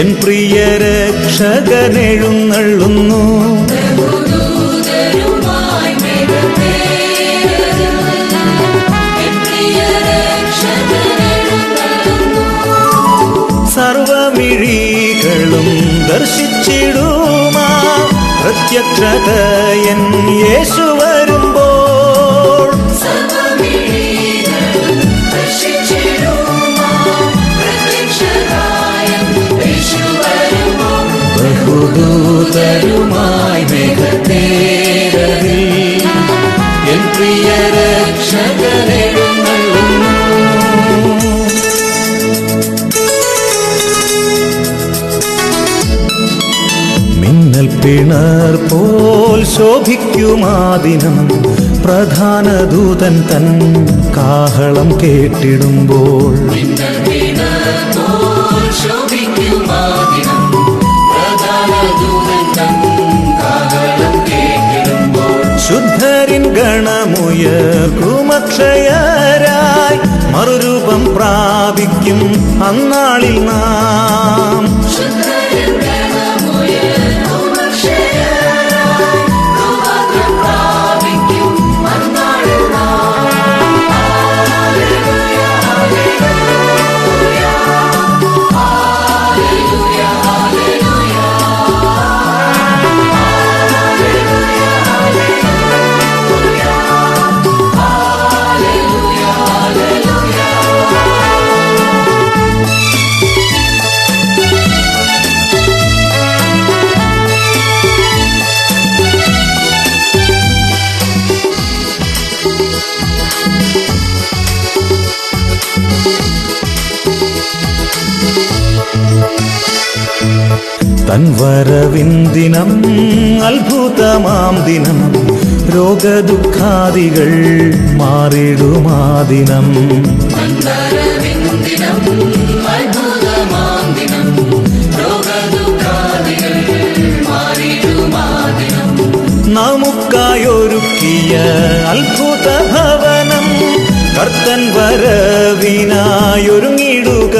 N പ്രിയ രക്ഷകനെഴുന്നള്ളുന്നു. സർവമിഴികളും ദർശിച്ചിടുമാ പ്രത്യക്ഷത N യേശു വരുമ്പോൾ. ബഹുദൂതരുമായി മേഘത്തേരതിൽ N പ്രിയ രക്ഷകനെഴുന്നള്ളുന്നു. മിന്നൽ പിണർ പോൽ ശോഭിക്കുമാദിനം പ്രധാന ദൂതൻ തൻ കാഹളം കേട്ടിടുമ്പോൾ. ശുദ്ധരിൻ ഗണമുയർക്കുമക്ഷയരായി മറുരൂപം പ്രാപിക്കും അന്നാളിൽ നാം. തൻ വരവിന്ദിനം അത്ഭുതമാം ദിനം രോഗദുഃഖാദികൾ മാറിടുമാദിനം. നമുക്കായൊരുക്കിയ അത്ഭുത ഭവനം കർത്തൻ വരവിനായൊരുങ്ങിടുക.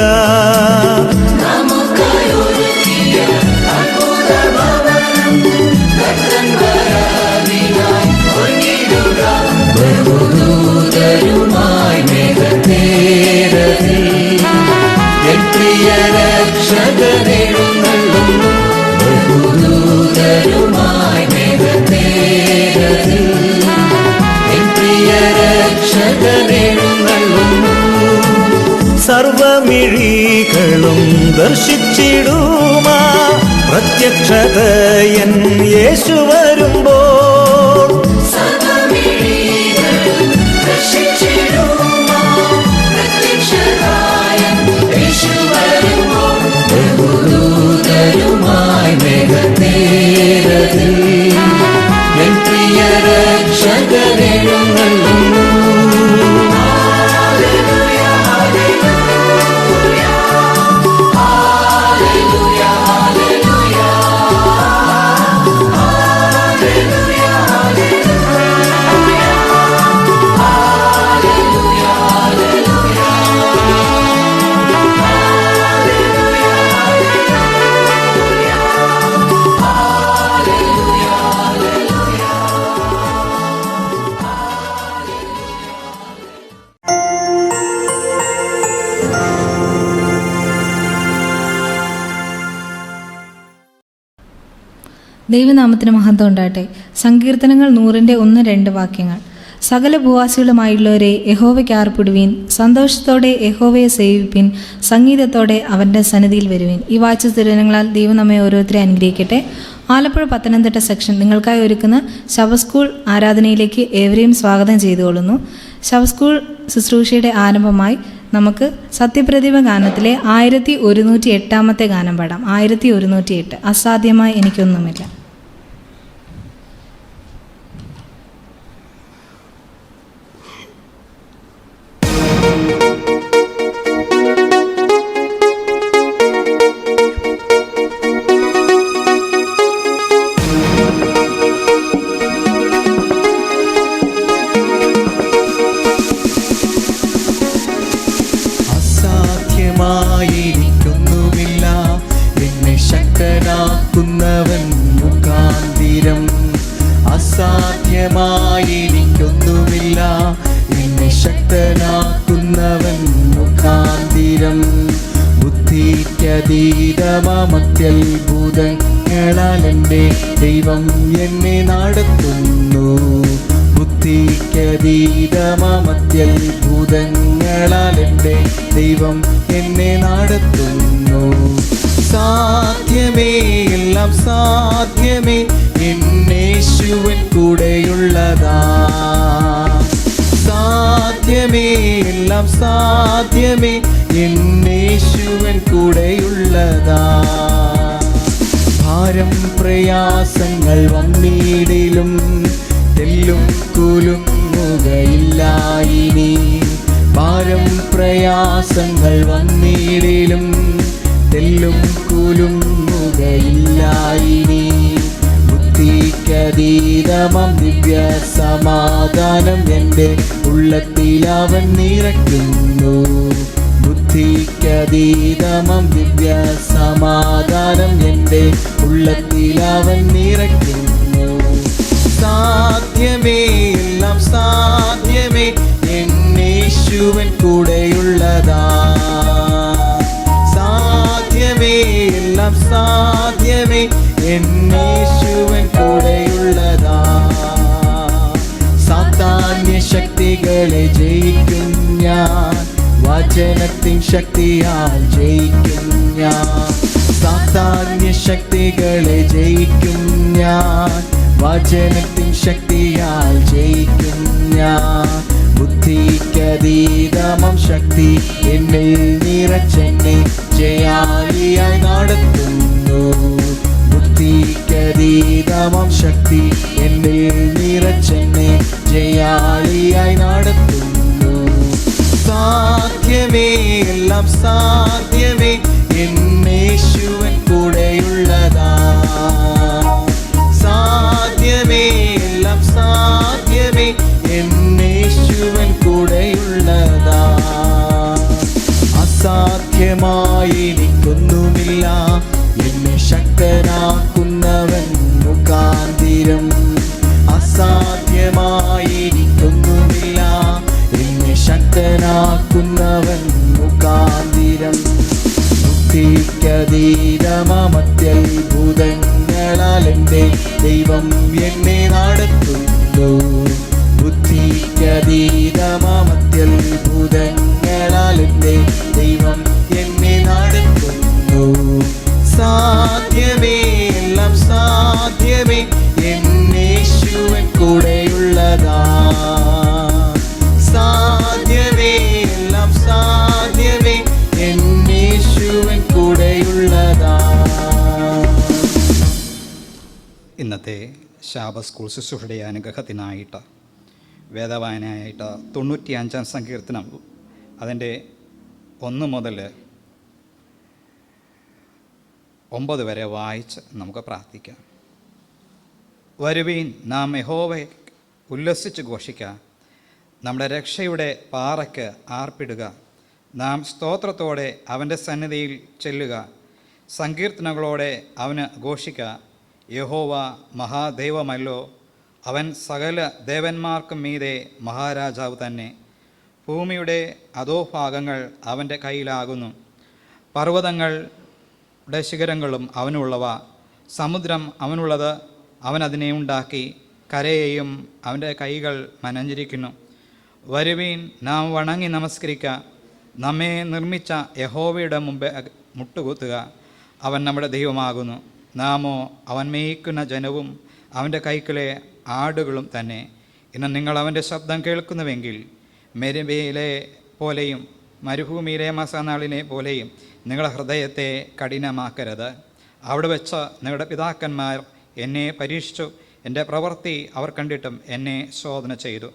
ബഹുദൂതരുമായി മേഘത്തേരതിൽ എൻ പ്രിയ രക്ഷകനെഴുന്നള്ളുന്നു. ബഹുദൂതരുമായി മേഘത്തേരതിൽ എൻ പ്രിയ രക്ഷകനെഴുന്നള്ളുന്നു. സർവമിഴികളും ദർശിച്ചിടുമാ പ്രത്യക്ഷത എൻ യേശു വരുമ്പോൾ. ബഹുദൂതരുമായി മേഘത്തേരതിൽ എൻ പ്രിയ രക്ഷകനെഴുന്നള്ളുന്നു. ദൈവനാമത്തിന് മഹത്വം ഉണ്ടാകട്ടെ. സങ്കീർത്തനങ്ങൾ 100-1-2 വാക്യങ്ങൾ. സകല ഭൂവാസികളുമായുള്ളവരെ യഹോവയ്ക്ക് ആർപ്പിടുവീൻ, സന്തോഷത്തോടെ യഹോവയെ സേവിപ്പിൻ, സംഗീതത്തോടെ അവൻ്റെ സന്നിധിയിൽ വരുവീൻ. ഈ വാഴ്ച തിരുവനങ്ങളാൽ ദൈവം നമ്മെ ഓരോരുത്തരെ അനുഗ്രഹിക്കട്ടെ. ആലപ്പുഴ പത്തനംതിട്ട സെക്ഷൻ നിങ്ങൾക്കായി ഒരുക്കുന്ന ശവസ്കൂൾ ആരാധനയിലേക്ക് ഏവരെയും സ്വാഗതം ചെയ്തുകൊള്ളുന്നു. ശവസ്കൂൾ ശുശ്രൂഷയുടെ ആരംഭമായി നമുക്ക് സത്യപ്രതിഭ ഗാനത്തിലെ 1108 ഗാനം പാടാം. 1108 അസാധ്യമായി എനിക്കൊന്നുമില്ല. എനിക്കൊന്നുമില്ല, എന്നെ അത്യത്ഭുതങ്ങളാൽ എൻ്റെ ദൈവം എന്നെ നടത്തുന്നു. ബുദ്ധിക്കതീതമത്യത്ഭുതങ്ങളാൽ എൻ്റെ ദൈവം എന്നെ നടത്തുന്നു. സാധ്യമേ, എല്ലാം സാധ്യമേ, എന്നേശുവൻ കൂടെയുള്ളതാ. സാധ്യമേ, എല്ലാം സാധ്യമേ, എന്നേശുവൻ കൂടെയുള്ളതാ. ഭാരം പ്രയാസങ്ങൾ വന്നിടിലും തെല്ലും കുലുങ്ങുകയില്ല ഇനി. ഭാരം പ്രയാസങ്ങൾ വന്നിടിലും തെല്ലും കുലുങ്ങുകയില്ല ഇനി. ബുദ്ധിക്കതീതമാം ദിവ്യ സമാധാനം എൻ്റെ ഉള്ളത്തിൽ അവൻ നിറയ്ക്കുന്നു. ബുദ്ധിക്കതീതമാം ദിവ്യ സമാധാനം എൻ്റെ ഉള്ളത്തിൽ അവൻ നിറയ്ക്കുന്നു. സാധ്യമേ, എല്ലാം സാധ്യമേ, എന്നേശുവൻ കൂടെയുള്ളതാ. സാധ്യമേ, എല്ലാം സാധ്യമേ, എന്നേശുവൻ കൂടെയുള്ളതാ. സാത്താന്യ ശക്തികളെ ജയിക്കും ഞാൻ, വചനത്തിൻ ശക്തിയാൽ ജയിക്കും ഞാൻ. സാത്താന്യ ശക്തികളെ ജയിക്കും ഞാൻ, വചനത്തിൻ ശക്തിയാൽ ജയിക്കും ഞാൻ. ബുദ്ധിക്കതീതമം ശക്തി എന്നിൽ നിറച്ചെന്നെ ജയാലിയായി നടത്തുന്നു. ബുദ്ധിക്കതീതമം ശക്തി എന്നിൽ നിറച്ചെന്നെ ജയാലിയായി നടത്തുന്നു. സാധ്യമേ, എല്ലാം സാധ്യമേ, എന്നേശുവൻ കൂടെയുള്ളതാ. സാധ്യമേ, എല്ലാം സാധ്യമേ, എന്നേശുവൻ കൂടെയുള്ളതാ. അസാധ്യമായി എനിക്കൊന്നുമില്ല, എന്നെ ശക്തനാക്കുന്നവൻ മുഖാന്തിരം. അസാധ്യമായി എനിക്കൊന്നുമില്ല, എന്നെ ശക്തനാക്കുന്നവൻ മുഖാന്തിരം. ബുദ്ധിക്കതീതമത്യത്ഭുതങ്ങളാൽ എൻ്റെ ദൈവം എന്നെ നടത്തുന്നു. ബുദ്ധിക്കതീതമത്യത്ഭുതങ്ങളാൽ എൻ്റെ ദൈവം എന്നെ നടത്തുന്നു. സാധ്യമേ, എല്ലാം സാധ്യമേ, എന്നേശുവൻ കൂടെയുള്ളതാ. സാധ്യമേ, എല്ലാം സാധ്യമേ, എന്നേശുവൻ കൂടെയുള്ളതാ. ഇന്നത്തെ ശാബ സ്കൂൾ ശുശ്രൂഷയുടെ അനുഗ്രഹത്തിനായിട്ട് വേദവായനയായിട്ട് 95-ാം സങ്കീർത്തനം അതിൻ്റെ 1 മുതൽ 9 വരെ വായിച്ച് നമുക്ക് പ്രാർത്ഥിക്കാം. വരുവീൻ, നാം യഹോവയെ ഉല്ലസിച്ച് ഘോഷിക്കുക. നമ്മുടെ രക്ഷയുടെ പാറയ്ക്ക് ആർപ്പിടുക. നാം സ്തോത്രത്തോടെ അവൻ്റെ സന്നിധിയിൽ ചെല്ലുക. സങ്കീർത്തനങ്ങളോടെ അവന് ഘോഷിക്കുക. യഹോവ മഹാദൈവമല്ലോ, അവൻ സകല ദേവന്മാർക്കും മീതെ മഹാരാജാവ് തന്നെ. ഭൂമിയുടെ അധോഭാഗങ്ങൾ അവൻ്റെ കയ്യിലാകുന്നു. പർവ്വതങ്ങളുടെ ശിഖരങ്ങളും അവനുള്ളവ. സമുദ്രം അവനുള്ളത്, അവൻ അതിനെ ഉണ്ടാക്കി. കരയെയും അവൻ്റെ കൈകൾ മനഞ്ഞിരിക്കുന്നു. വരുവീൻ, നാം വണങ്ങി നമസ്കരിക്കുക. നമ്മെ നിർമ്മിച്ച യഹോവയുടെ മുമ്പേ മുട്ടുകുത്തുക. അവൻ നമ്മുടെ ദൈവമാകുന്നു. നാമോ അവൻ മേയ്ക്കുന്ന ജനവും അവൻ്റെ കൈക്കിലെ ആടുകളും തന്നെ. ഇന്ന് നിങ്ങൾ അവൻ്റെ ശബ്ദം കേൾക്കുന്നുവെങ്കിൽ മെരിബയിലെ പോലെയും മരുഭൂമിയിലെ മസാനാളിനെ പോലെയും നിങ്ങളുടെ ഹൃദയത്തെ കഠിനമാക്കരുത്. അവിടെ വെച്ച് നിങ്ങളുടെ പിതാക്കന്മാർ എന്നെ പരീക്ഷിച്ചു, എൻ്റെ പ്രവൃത്തി അവർ കണ്ടിട്ടും എന്നെ ശോധന ചെയ്തു.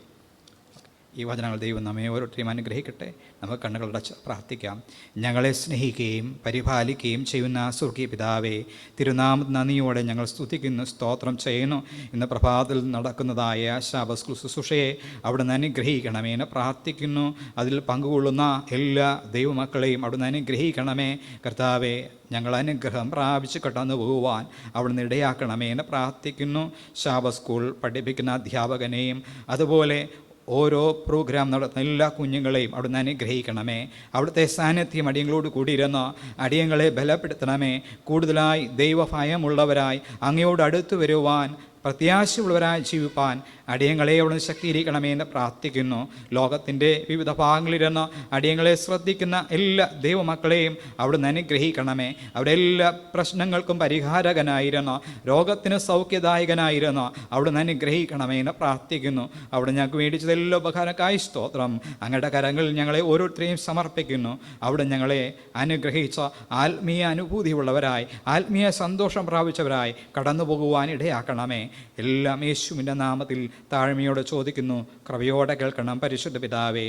ഈ വചനങ്ങൾ ദൈവം നമ്മെ ഓരോരുത്തരെയും അനുഗ്രഹിക്കട്ടെ. നമുക്ക് കണ്ണുകളടച്ച് പ്രാർത്ഥിക്കാം. ഞങ്ങളെ സ്നേഹിക്കുകയും പരിപാലിക്കുകയും ചെയ്യുന്ന സ്വർഗീയ പിതാവേ, തിരുനാമ നന്ദിയോടെ ഞങ്ങൾ സ്തുതിക്കുന്നു, സ്തോത്രം ചെയ്യുന്നു. ഇന്ന് പ്രഭാതത്തിൽ നടക്കുന്നതായ ശാബ സ്കൂൾ ശുശ്രൂഷയെ അവിടുന്ന് അനുഗ്രഹിക്കണമേ എന്ന് പ്രാർത്ഥിക്കുന്നു. അതിൽ പങ്കുകൊള്ളുന്ന എല്ലാ ദൈവമക്കളെയും അവിടുന്ന് അനുഗ്രഹിക്കണമേ. കർത്താവേ, ഞങ്ങൾ അനുഗ്രഹം പ്രാപിച്ച് കടന്നു പോകുവാൻ അവിടുന്ന് ഇടയാക്കണമേ എന്ന് പ്രാർത്ഥിക്കുന്നു. ശാബ സ്കൂൾ പഠിപ്പിക്കുന്ന അധ്യാപകനെയും അതുപോലെ ഓരോ പ്രോഗ്രാം നടത്തുന്ന എല്ലാ കുഞ്ഞുങ്ങളെയും അവിടുന്ന് അനുഗ്രഹിക്കണമേ. അവിടുത്തെ സാന്നിധ്യം അടിയങ്ങളോട് കൂടിയിരുന്ന് അടിയങ്ങളെ ബലപ്പെടുത്തണമേ. കൂടുതലായി ദൈവഭയമുള്ളവരായി അങ്ങയോട് അടുത്തു വരുവാൻ, പ്രത്യാശയുള്ളവരായി ജീവിപ്പാൻ അടിയങ്ങളെ അവിടുന്ന് ശക്തീകരിക്കണമേ എന്ന് പ്രാർത്ഥിക്കുന്നു. ലോകത്തിൻ്റെ വിവിധ ഭാഗങ്ങളിലിരുന്ന് അടിയങ്ങളെ ശ്രദ്ധിക്കുന്ന എല്ലാ ദൈവമക്കളെയും അവിടുന്ന് അനുഗ്രഹിക്കണമേ. അവിടെ എല്ലാ പ്രശ്നങ്ങൾക്കും പരിഹാരകനായിരുന്നു, രോഗത്തിന് സൗഖ്യദായകനായിരുന്നു അവിടുന്ന് അനുഗ്രഹിക്കണമേ എന്ന് പ്രാർത്ഥിക്കുന്നു. അവിടെ ഞങ്ങൾക്ക് മേടിച്ചതെല്ലാം ഉപകാരക്കായി സ്തോത്രം. അങ്ങയുടെ കരങ്ങളിൽ ഞങ്ങളെ ഓരോരുത്തരെയും സമർപ്പിക്കുന്നു. അവിടെ ഞങ്ങളെ അനുഗ്രഹിച്ച ആത്മീയ അനുഭൂതിയുള്ളവരായി, ആത്മീയ സന്തോഷം പ്രാപിച്ചവരായി കടന്നു പോകുവാൻ ഇടയാക്കണമേ. എല്ലാം യേശുവിൻ്റെ നാമത്തിൽ താഴ്മയോടെ ചോദിക്കുന്നു, കൃപയോടെ കേൾക്കണം പരിശുദ്ധ പിതാവേ.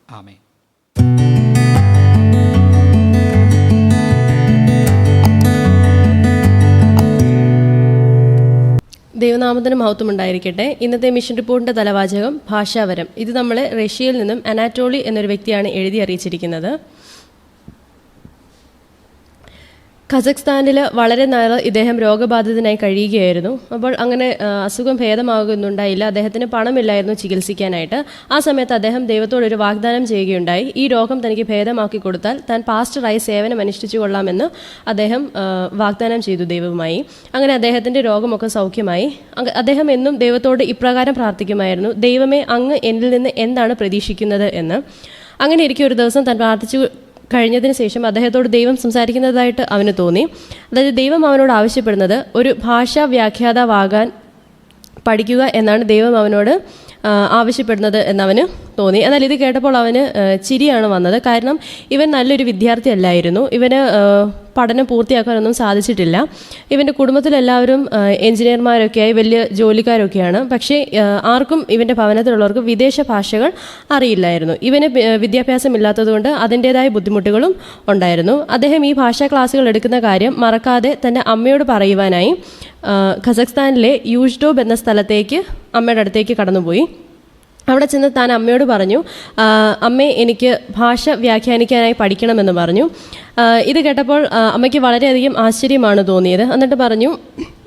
ആമേൻ. ദൈവനാമത്തിന് മഹത്വം ഉണ്ടായിരിക്കട്ടെ. ഇന്നത്തെ മിഷൻ റിപ്പോർട്ടിൻ്റെ തലവാചകം ഭാഷാവരം. ഇത് നമ്മളെ റഷ്യയിൽ നിന്നും അനാറ്റോളി എന്നൊരു വ്യക്തിയാണ് എഴുതി അറിയിച്ചിരിക്കുന്നത്. കസഖ്സ്ഥാനിൽ വളരെ നാൾ ഇദ്ദേഹം രോഗബാധിതനായി കഴിയുകയായിരുന്നു. അപ്പോൾ അങ്ങനെ അസുഖം ഭേദമാകുന്നുണ്ടായില്ല. അദ്ദേഹത്തിന് പണമില്ലായിരുന്നു ചികിത്സിക്കാനായിട്ട്. ആ സമയത്ത് അദ്ദേഹം ദൈവത്തോടൊരു വാഗ്ദാനം ചെയ്യുകയുണ്ടായി. ഈ രോഗം തനിക്ക് ഭേദമാക്കി കൊടുത്താൽ താൻ പാസ്റ്ററായി സേവനം അനുഷ്ഠിച്ചു കൊള്ളാമെന്ന് അദ്ദേഹം വാഗ്ദാനം ചെയ്തു ദൈവവുമായി. അങ്ങനെ അദ്ദേഹത്തിൻ്റെ രോഗമൊക്കെ സൗഖ്യമായി. അദ്ദേഹം എന്നും ദൈവത്തോട് ഇപ്രകാരം പ്രാർത്ഥിക്കുമായിരുന്നു, ദൈവമേ, അങ്ങ് എന്നിൽ നിന്ന് എന്താണ് പ്രതീക്ഷിക്കുന്നത് എന്ന്. അങ്ങനെ ഇരിക്കെ ഒരു ദിവസം താൻ പ്രാർത്ഥിച്ചു കഴിഞ്ഞതിന് ശേഷം അദ്ദേഹത്തോട് ദൈവം സംസാരിക്കുന്നതായിട്ട് അവന് തോന്നി. അതായത് ദൈവം അവനോട് ആവശ്യപ്പെടുന്നത് ഒരു ഭാഷാ വ്യാഖ്യാതാവാകാൻ പഠിക്കുക എന്നാണ് ദൈവം അവനോട് ആവശ്യപ്പെടുന്നത് എന്നവന് തോന്നി. എന്നാൽ ഇത് കേട്ടപ്പോൾ അവന് ചിരിയാണ് വന്നത്. കാരണം ഇവൻ നല്ലൊരു വിദ്യാർത്ഥി അല്ലായിരുന്നു. ഇവന് പഠനം പൂർത്തിയാക്കാനൊന്നും സാധിച്ചിട്ടില്ല. ഇവൻ്റെ കുടുംബത്തിലെല്ലാവരും എഞ്ചിനീയർമാരൊക്കെയായി വലിയ ജോലിക്കാരൊക്കെയാണ്. പക്ഷേ ആർക്കും ഇവൻ്റെ ഭവനത്തിലുള്ളവർക്ക് വിദേശ ഭാഷകൾ അറിയില്ലായിരുന്നു. ഇവന് വിദ്യാഭ്യാസമില്ലാത്തതുകൊണ്ട് അതിൻ്റേതായ ബുദ്ധിമുട്ടുകളും ഉണ്ടായിരുന്നു. അദ്ദേഹം ഈ ഭാഷാ ക്ലാസ്സുകൾ എടുക്കുന്ന കാര്യം മറക്കാതെ തൻ്റെ അമ്മയോട് പറയുവാനായി കസഖ്സ്ഥാനിലെ യൂഷ്ഡോബ് എന്ന സ്ഥലത്തേക്ക് അമ്മയുടെ അടുത്തേക്ക് കടന്നുപോയി. അവിടെ ചെന്ന് താൻ അമ്മയോട് പറഞ്ഞു, അമ്മേ, എനിക്ക് ഭാഷ വ്യാഖ്യാനിക്കാനായി പഠിക്കണമെന്ന് പറഞ്ഞു. ഇത് കേട്ടപ്പോൾ അമ്മയ്ക്ക് വളരെയധികം ആശ്ചര്യമാണ് തോന്നിയത്. എന്നിട്ട് പറഞ്ഞു,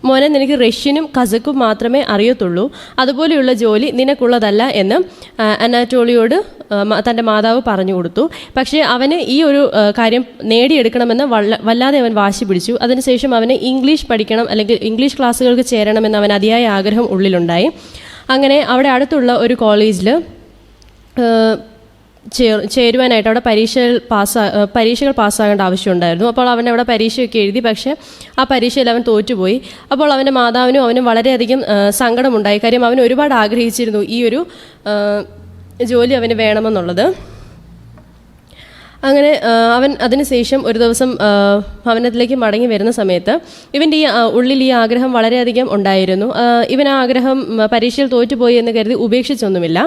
മോനെ, നിനക്ക് റഷ്യനും കസക്കും മാത്രമേ അറിയത്തുള്ളൂ. അതുപോലെയുള്ള ജോലി നിനക്കുള്ളതല്ല എന്ന് അനാറ്റോളിയോട് തൻ്റെ മാതാവ് പറഞ്ഞു കൊടുത്തു. പക്ഷേ അവന് ഈ ഒരു കാര്യം നേടിയെടുക്കണമെന്ന് വല്ലാതെ അവൻ വാശി പിടിച്ചു. അതിനുശേഷം അവന് ഇംഗ്ലീഷ് പഠിക്കണം, അല്ലെങ്കിൽ ഇംഗ്ലീഷ് ക്ലാസ്സുകൾക്ക് ചേരണമെന്ന് അവൻ അതിയായ ആഗ്രഹം ഉള്ളിലുണ്ടായി. അങ്ങനെ അവിടെ അടുത്തുള്ള ഒരു കോളേജിൽ ചേരുവാനായിട്ട് അവിടെ പരീക്ഷകൾ പാസ്സാകേണ്ട ആവശ്യമുണ്ടായിരുന്നു. അപ്പോൾ അവൻ അവിടെ പരീക്ഷയൊക്കെ എഴുതി. പക്ഷേ ആ പരീക്ഷയിൽ അവൻ തോറ്റുപോയി. അപ്പോൾ അവൻ്റെ മാതാവിനും അവനും വളരെയധികം സങ്കടമുണ്ടായി. കാര്യം അവൻ ഒരുപാട് ആഗ്രഹിച്ചിരുന്നു ഈ ഒരു ജോലി അവന് വേണമെന്നുള്ളത്. അങ്ങനെ അവൻ അതിനുശേഷം ഒരു ദിവസം ഭവനത്തിലേക്ക് മടങ്ങി വരുന്ന സമയത്ത് ഇവൻ്റെ ഉള്ളിൽ ഈ ആഗ്രഹം വളരെയധികം ഉണ്ടായിരുന്നു. ഇവൻ ആ ആഗ്രഹം പരീക്ഷയിൽ തോറ്റുപോയി എന്ന് കരുതി ഉപേക്ഷിച്ചൊന്നുമില്ല.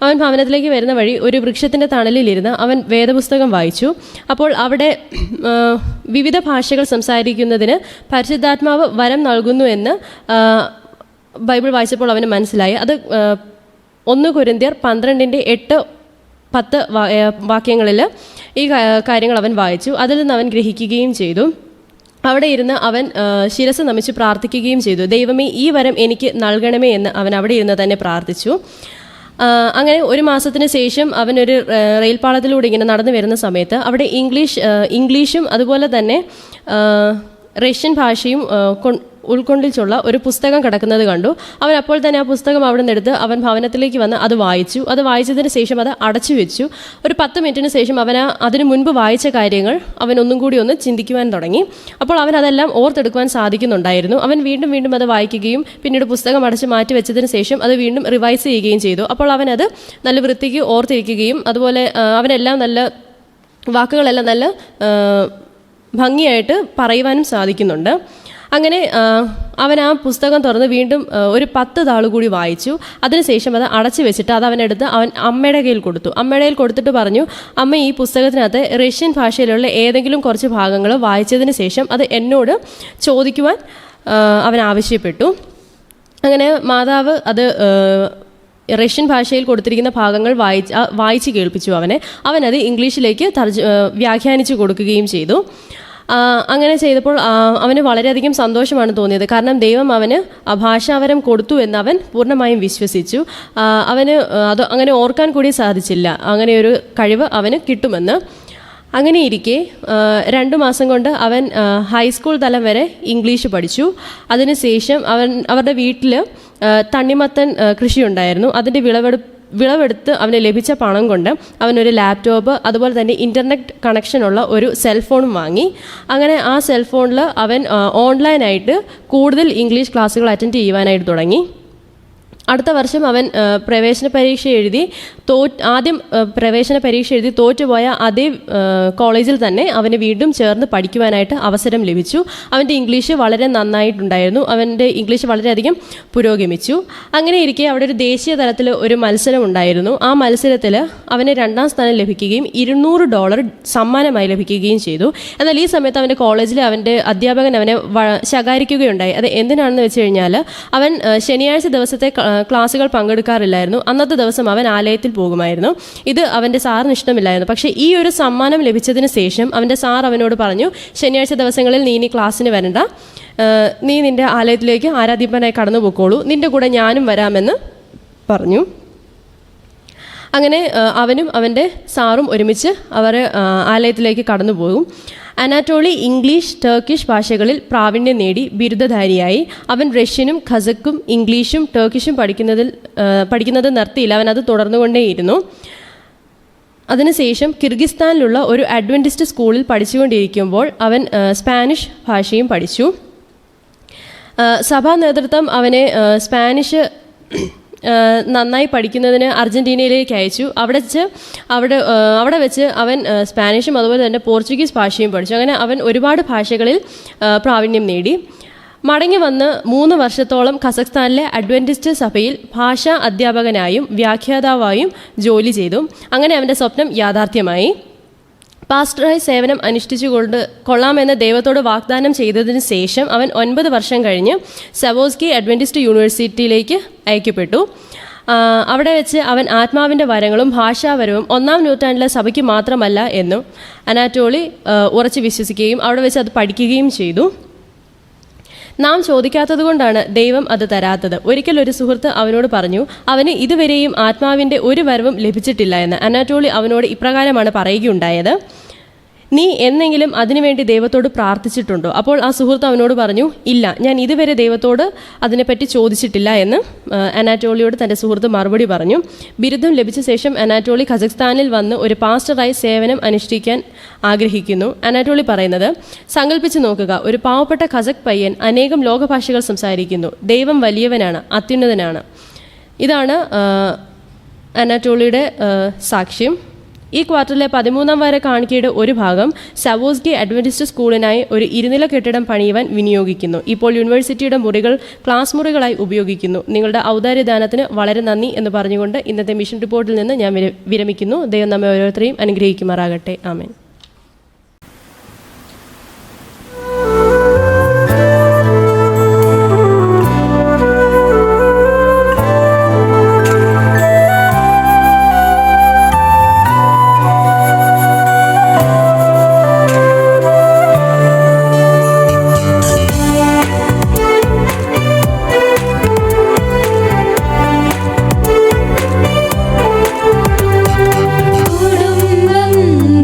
അവൻ ഭവനത്തിലേക്ക് വരുന്ന വഴി ഒരു വൃക്ഷത്തിൻ്റെ തണലിലിരുന്ന് അവൻ വേദപുസ്തകം വായിച്ചു. അപ്പോൾ അവിടെ വിവിധ ഭാഷകൾ സംസാരിക്കുന്നതിന് പരിശുദ്ധാത്മാവ് വരം നൽകുന്നു എന്ന് ബൈബിൾ വായിച്ചപ്പോൾ അവന് മനസ്സിലായി. അത് 1 കൊരിന്ത്യർ 12:8-10 വാക്യങ്ങളിൽ ഈ കാര്യങ്ങൾ അവൻ വായിച്ചു. അതിൽ നിന്ന് അവൻ ഗ്രഹിക്കുകയും ചെയ്തു. അവിടെ ഇരുന്ന് അവൻ ശിരസ് നമിച്ച് പ്രാർത്ഥിക്കുകയും ചെയ്തു. ദൈവമേ, ഈ വരം എനിക്ക് നൽകണമേ എന്ന് അവൻ അവിടെ ഇരുന്ന് തന്നെ പ്രാർത്ഥിച്ചു. അങ്ങനെ ഒരു മാസത്തിന് ശേഷം അവനൊരു റെയിൽപാളത്തിലൂടെ ഇങ്ങനെ നടന്നു വരുന്ന സമയത്ത് അവിടെ ഇംഗ്ലീഷും അതുപോലെ തന്നെ റഷ്യൻ ഭാഷയും ഉൾക്കൊണ്ടിച്ചുള്ള ഒരു പുസ്തകം കിടക്കുന്നത് കണ്ടു. അവൻ അപ്പോൾ തന്നെ ആ പുസ്തകം അവിടെ നിന്നെടുത്ത് അവൻ ഭവനത്തിലേക്ക് വന്ന് അത് വായിച്ചു. അത് വായിച്ചതിന് ശേഷം അത് അടച്ചു വെച്ചു. ഒരു 10 മിനിറ്റിന് ശേഷം അവൻ അതിനു മുൻപ് വായിച്ച കാര്യങ്ങൾ അവൻ ഒന്നും കൂടി ഒന്ന് ചിന്തിക്കുവാൻ തുടങ്ങി. അപ്പോൾ അവൻ അതെല്ലാം ഓർത്തെടുക്കുവാൻ സാധിക്കുന്നുണ്ടായിരുന്നു. അവൻ വീണ്ടും അത് വായിക്കുകയും പിന്നീട് പുസ്തകം അടച്ച് മാറ്റി വെച്ചതിന് ശേഷം അത് വീണ്ടും റിവൈസ് ചെയ്യുകയും ചെയ്തു. അപ്പോൾ അവനത് നല്ല വൃത്തിക്ക് ഓർത്തിരിക്കുകയും അതുപോലെ അവനെല്ലാം നല്ല വാക്കുകളെല്ലാം നല്ല ഭംഗിയായിട്ട് പറയുവാനും സാധിക്കുന്നുണ്ട്. അങ്ങനെ അവൻ ആ പുസ്തകം തുറന്ന് വീണ്ടും ഒരു 10 താള് കൂടി വായിച്ചു. അതിനുശേഷം അത് അടച്ചു വെച്ചിട്ട് അത് അവനെടുത്ത് അവൻ അമ്മയുടെ കയ്യിൽ കൊടുത്തു. അമ്മയുടെ കയ്യിൽ കൊടുത്തിട്ട് പറഞ്ഞു, അമ്മ, ഈ പുസ്തകത്തിനകത്ത് റഷ്യൻ ഭാഷയിലുള്ള ഏതെങ്കിലും കുറച്ച് ഭാഗങ്ങൾ വായിച്ചതിന് ശേഷം അത് എന്നോട് ചോദിക്കുവാൻ അവൻ ആവശ്യപ്പെട്ടു. അങ്ങനെ മാതാവ് അത് റഷ്യൻ ഭാഷയിൽ കൊടുത്തിരിക്കുന്ന ഭാഗങ്ങൾ വായിച്ച് കേൾപ്പിച്ചു അവനെ. അവനത് ഇംഗ്ലീഷിലേക്ക് വ്യാഖ്യാനിച്ചു കൊടുക്കുകയും ചെയ്തു. അങ്ങനെ ചെയ്തപ്പോൾ അവന് വളരെയധികം സന്തോഷമാണ് തോന്നിയത്. കാരണം ദൈവം അവന് ഭാഷാവരം കൊടുത്തു എന്ന് അവൻ പൂർണ്ണമായും വിശ്വസിച്ചു. അവന് അത് അങ്ങനെ ഓർക്കാൻ കൂടി സാധിച്ചില്ല, അങ്ങനെ ഒരു കഴിവ് അവന് കിട്ടുമെന്ന്. അങ്ങനെ ഇരിക്കെ 2 മാസം കൊണ്ട് അവൻ ഹൈസ്കൂൾ തലം വരെ ഇംഗ്ലീഷ് പഠിച്ചു. അതിനുശേഷം അവരുടെ വീട്ടിൽ തണ്ണിമത്തൻ കൃഷിയുണ്ടായിരുന്നു. അതിൻ്റെ വിളവെടുത്ത് അവന് ലഭിച്ച പണം കൊണ്ട് അവനൊരു ലാപ്ടോപ്പ്, അതുപോലെ തന്നെ ഇൻ്റർനെറ്റ് കണക്ഷനുള്ള ഒരു സെൽഫോണും വാങ്ങി. അങ്ങനെ ആ സെൽഫോണിൽ അവൻ ഓൺലൈനായിട്ട് കൂടുതൽ ഇംഗ്ലീഷ് ക്ലാസ്സുകൾ അറ്റൻഡ് ചെയ്യുവാനായിട്ട് തുടങ്ങി. അടുത്ത വർഷം അവൻ പ്രവേശന പരീക്ഷ എഴുതി തോറ്റുപോയ അതേ കോളേജിൽ തന്നെ അവന് വീണ്ടും ചേർന്ന് പഠിക്കുവാനായിട്ട് അവസരം ലഭിച്ചു. അവൻ്റെ ഇംഗ്ലീഷ് വളരെ നന്നായിട്ടുണ്ടായിരുന്നു. അവൻ്റെ ഇംഗ്ലീഷ് വളരെയധികം പുരോഗമിച്ചു. അങ്ങനെ ഇരിക്കെ അവിടെ ഒരു ദേശീയ തലത്തിൽ ഒരു മത്സരം ഉണ്ടായിരുന്നു. ആ മത്സരത്തിൽ അവന് 2ാം സ്ഥാനം ലഭിക്കുകയും $200 സമ്മാനമായി ലഭിക്കുകയും ചെയ്തു. എന്നാൽ ഈ സമയത്ത് അവൻ്റെ കോളേജിൽ അവൻ്റെ അധ്യാപകൻ അവനെ ശകാരിക്കുകയുണ്ടായി. അത് എന്തിനാണെന്ന് വെച്ച് കഴിഞ്ഞാൽ അവൻ ശനിയാഴ്ച ദിവസത്തെ ക്ലാസ്സുകൾ പങ്കെടുക്കാറില്ലായിരുന്നു. അന്നത്തെ ദിവസം അവൻ ആലയത്തിൽ പോകുമായിരുന്നു. ഇത് അവൻ്റെ സാറിന് ഇഷ്ടമില്ലായിരുന്നു. പക്ഷേ ഈ ഒരു സമ്മാനം ലഭിച്ചതിന് ശേഷം അവൻ്റെ സാർ അവനോട് പറഞ്ഞു, ശനിയാഴ്ച ദിവസങ്ങളിൽ നീ ഇനി ക്ലാസ്സിന് വരണ്ട, നീ നിൻ്റെ ആലയത്തിലേക്ക് ആരാധിപ്പനായി കടന്നു പോയിക്കോളൂ, നിൻ്റെ കൂടെ ഞാനും വരാമെന്ന് പറഞ്ഞു. അങ്ങനെ അവനും അവൻ്റെ സാറും ഒരുമിച്ച് അവർ ആലയത്തിലേക്ക് കടന്നു പോകും. അനാറ്റോളി ഇംഗ്ലീഷ്, ടർക്കിഷ് ഭാഷകളിൽ പ്രാവീണ്യം നേടി ബിരുദധാരിയായി. അവൻ റഷ്യനും ഖസക്കും ഇംഗ്ലീഷും ടർക്കിഷും പഠിക്കുന്നത് നിർത്തിയില്ല, അവൻ അത് തുടർന്നുകൊണ്ടേയിരുന്നു. അതിനുശേഷം കിർഗിസ്ഥാനിലുള്ള ഒരു അഡ്വൻറ്റിസ്റ്റ് സ്കൂളിൽ പഠിച്ചുകൊണ്ടിരിക്കുമ്പോൾ അവൻ സ്പാനിഷ് ഭാഷയും പഠിച്ചു. സഭാ നേതൃത്വം അവനെ സ്പാനിഷ് നന്നായി പഠിക്കുന്നതിന് അർജൻറ്റീനയിലേക്ക് അയച്ചു. അവിടെ വെച്ച് അവൻ സ്പാനിഷും അതുപോലെ തന്നെ പോർച്ചുഗീസ് ഭാഷയും പഠിച്ചു. അങ്ങനെ അവൻ ഒരുപാട് ഭാഷകളിൽ പ്രാവീണ്യം നേടി. മടങ്ങി വന്ന് 3 വർഷത്തോളം കസഖ്സ്ഥാനിലെ അഡ്വൻറ്റിസ്റ്റ് സഭയിൽ ഭാഷാ അധ്യാപകനായും വ്യാഖ്യാതാവായും ജോലി ചെയ്തു. അങ്ങനെ അവൻ്റെ സ്വപ്നം യാഥാർത്ഥ്യമായി. പാസ്റ്ററായി സേവനം അനുഷ്ഠിച്ചുകൊണ്ട് കൊള്ളാമെന്ന് ദൈവത്തോട് വാഗ്ദാനം ചെയ്തതിന് ശേഷം അവൻ 9 വർഷം കഴിഞ്ഞ് സവോസ്കി അഡ്വൻറ്റിസ്റ്റ് യൂണിവേഴ്സിറ്റിയിലേക്ക് അയക്കപ്പെട്ടു. അവിടെ വെച്ച് അവൻ ആത്മാവിൻ്റെ വരങ്ങളും ഭാഷാവരവും 1-ാം നൂറ്റാണ്ടിലെ സഭയ്ക്ക് മാത്രമല്ല എന്നും അനാറ്റോളി ഉറച്ചു വിശ്വസിക്കുകയും അവിടെ വെച്ച് അത് പഠിക്കുകയും ചെയ്തു. നാം ചോദിക്കാത്തത് കൊണ്ടാണ് ദൈവം അത് തരാത്തത്. ഒരിക്കൽ ഒരു സുഹൃത്ത് അവനോട് പറഞ്ഞു, അവന് ഇതുവരെയും ആത്മാവിൻ്റെ ഒരു വരവും ലഭിച്ചിട്ടില്ല എന്ന്. അനാറ്റോളി അവനോട് ഇപ്രകാരമാണ് പറയുകയുണ്ടായത്, നീ എന്നെങ്കിലും അതിനുവേണ്ടി ദൈവത്തോട് പ്രാർത്ഥിച്ചിട്ടുണ്ടോ? അപ്പോൾ ആ സുഹൃത്ത് അവനോട് പറഞ്ഞു, ഇല്ല, ഞാൻ ഇതുവരെ ദൈവത്തോട് അതിനെപ്പറ്റി ചോദിച്ചിട്ടില്ല എന്ന് അനാറ്റോളിയോട് തൻ്റെ സുഹൃത്ത് മറുപടി പറഞ്ഞു. ബിരുദം ലഭിച്ച ശേഷം അനാറ്റോളി കസഖ്സ്ഥാനിൽ വന്ന് ഒരു പാസ്റ്ററായി സേവനം അനുഷ്ഠിക്കാൻ ആഗ്രഹിക്കുന്നു. അനാറ്റോളി പറയുന്നത്, സങ്കല്പിച്ച് നോക്കുക, ഒരു പാവപ്പെട്ട കസഖ് പയ്യൻ അനേകം ലോകഭാഷകൾ സംസാരിക്കുന്നു. ദൈവം വലിയവനാണ്, അത്യുന്നതനാണ്. ഇതാണ് അനാറ്റോളിയുടെ സാക്ഷ്യം. ഈ ക്വാർട്ടറിലെ 13-ാം വാര കാണിക്കയുടെ ഒരു ഭാഗം സവോസ്കി അഡ്വൻറ്റിസ്റ്റ് സ്കൂളിനായി ഒരു 2-നില കെട്ടിടം പണിയുവാൻ വിനിയോഗിക്കുന്നു. ഇപ്പോൾ യൂണിവേഴ്സിറ്റിയുടെ മുറികൾ ക്ലാസ് മുറികളായി ഉപയോഗിക്കുന്നു. നിങ്ങളുടെ ഔദാര്യദാനത്തിന് വളരെ നന്ദി എന്ന് പറഞ്ഞുകൊണ്ട് ഇന്നത്തെ മിഷൻ റിപ്പോർട്ടിൽ നിന്ന് ഞാൻ വിരമിക്കുന്നു. ദൈവം നമ്മെ ഓരോരുത്തരെയും അനുഗ്രഹിക്കുമാറാകട്ടെ. ആമേൻ.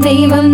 ദൈവം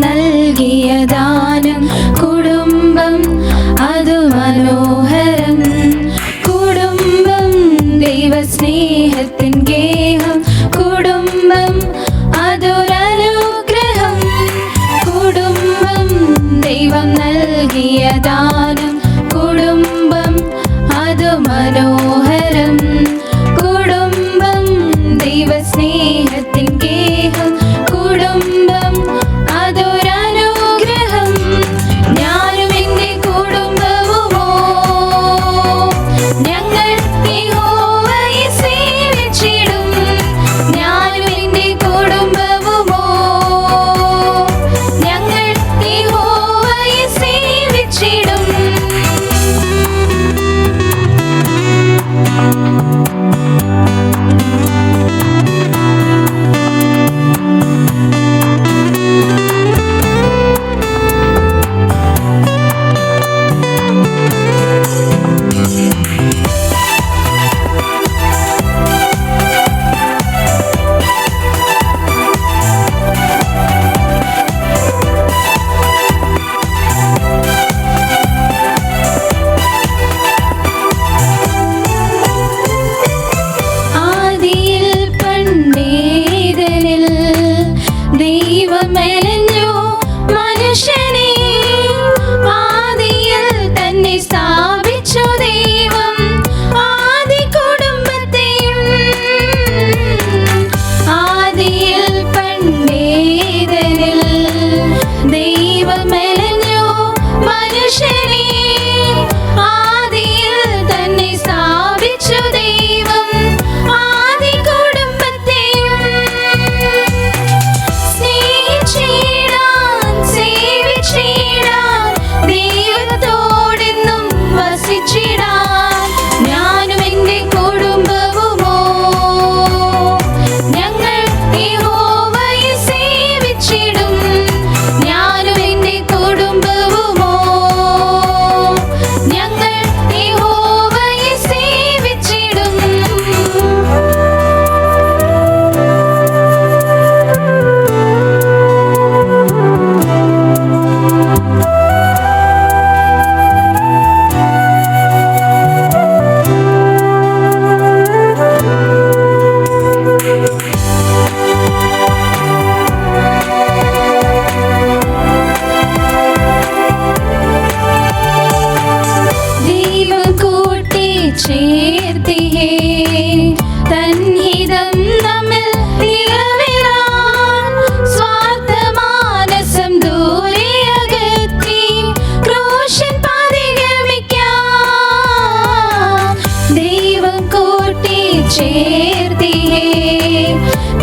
ചേർത്തിയേ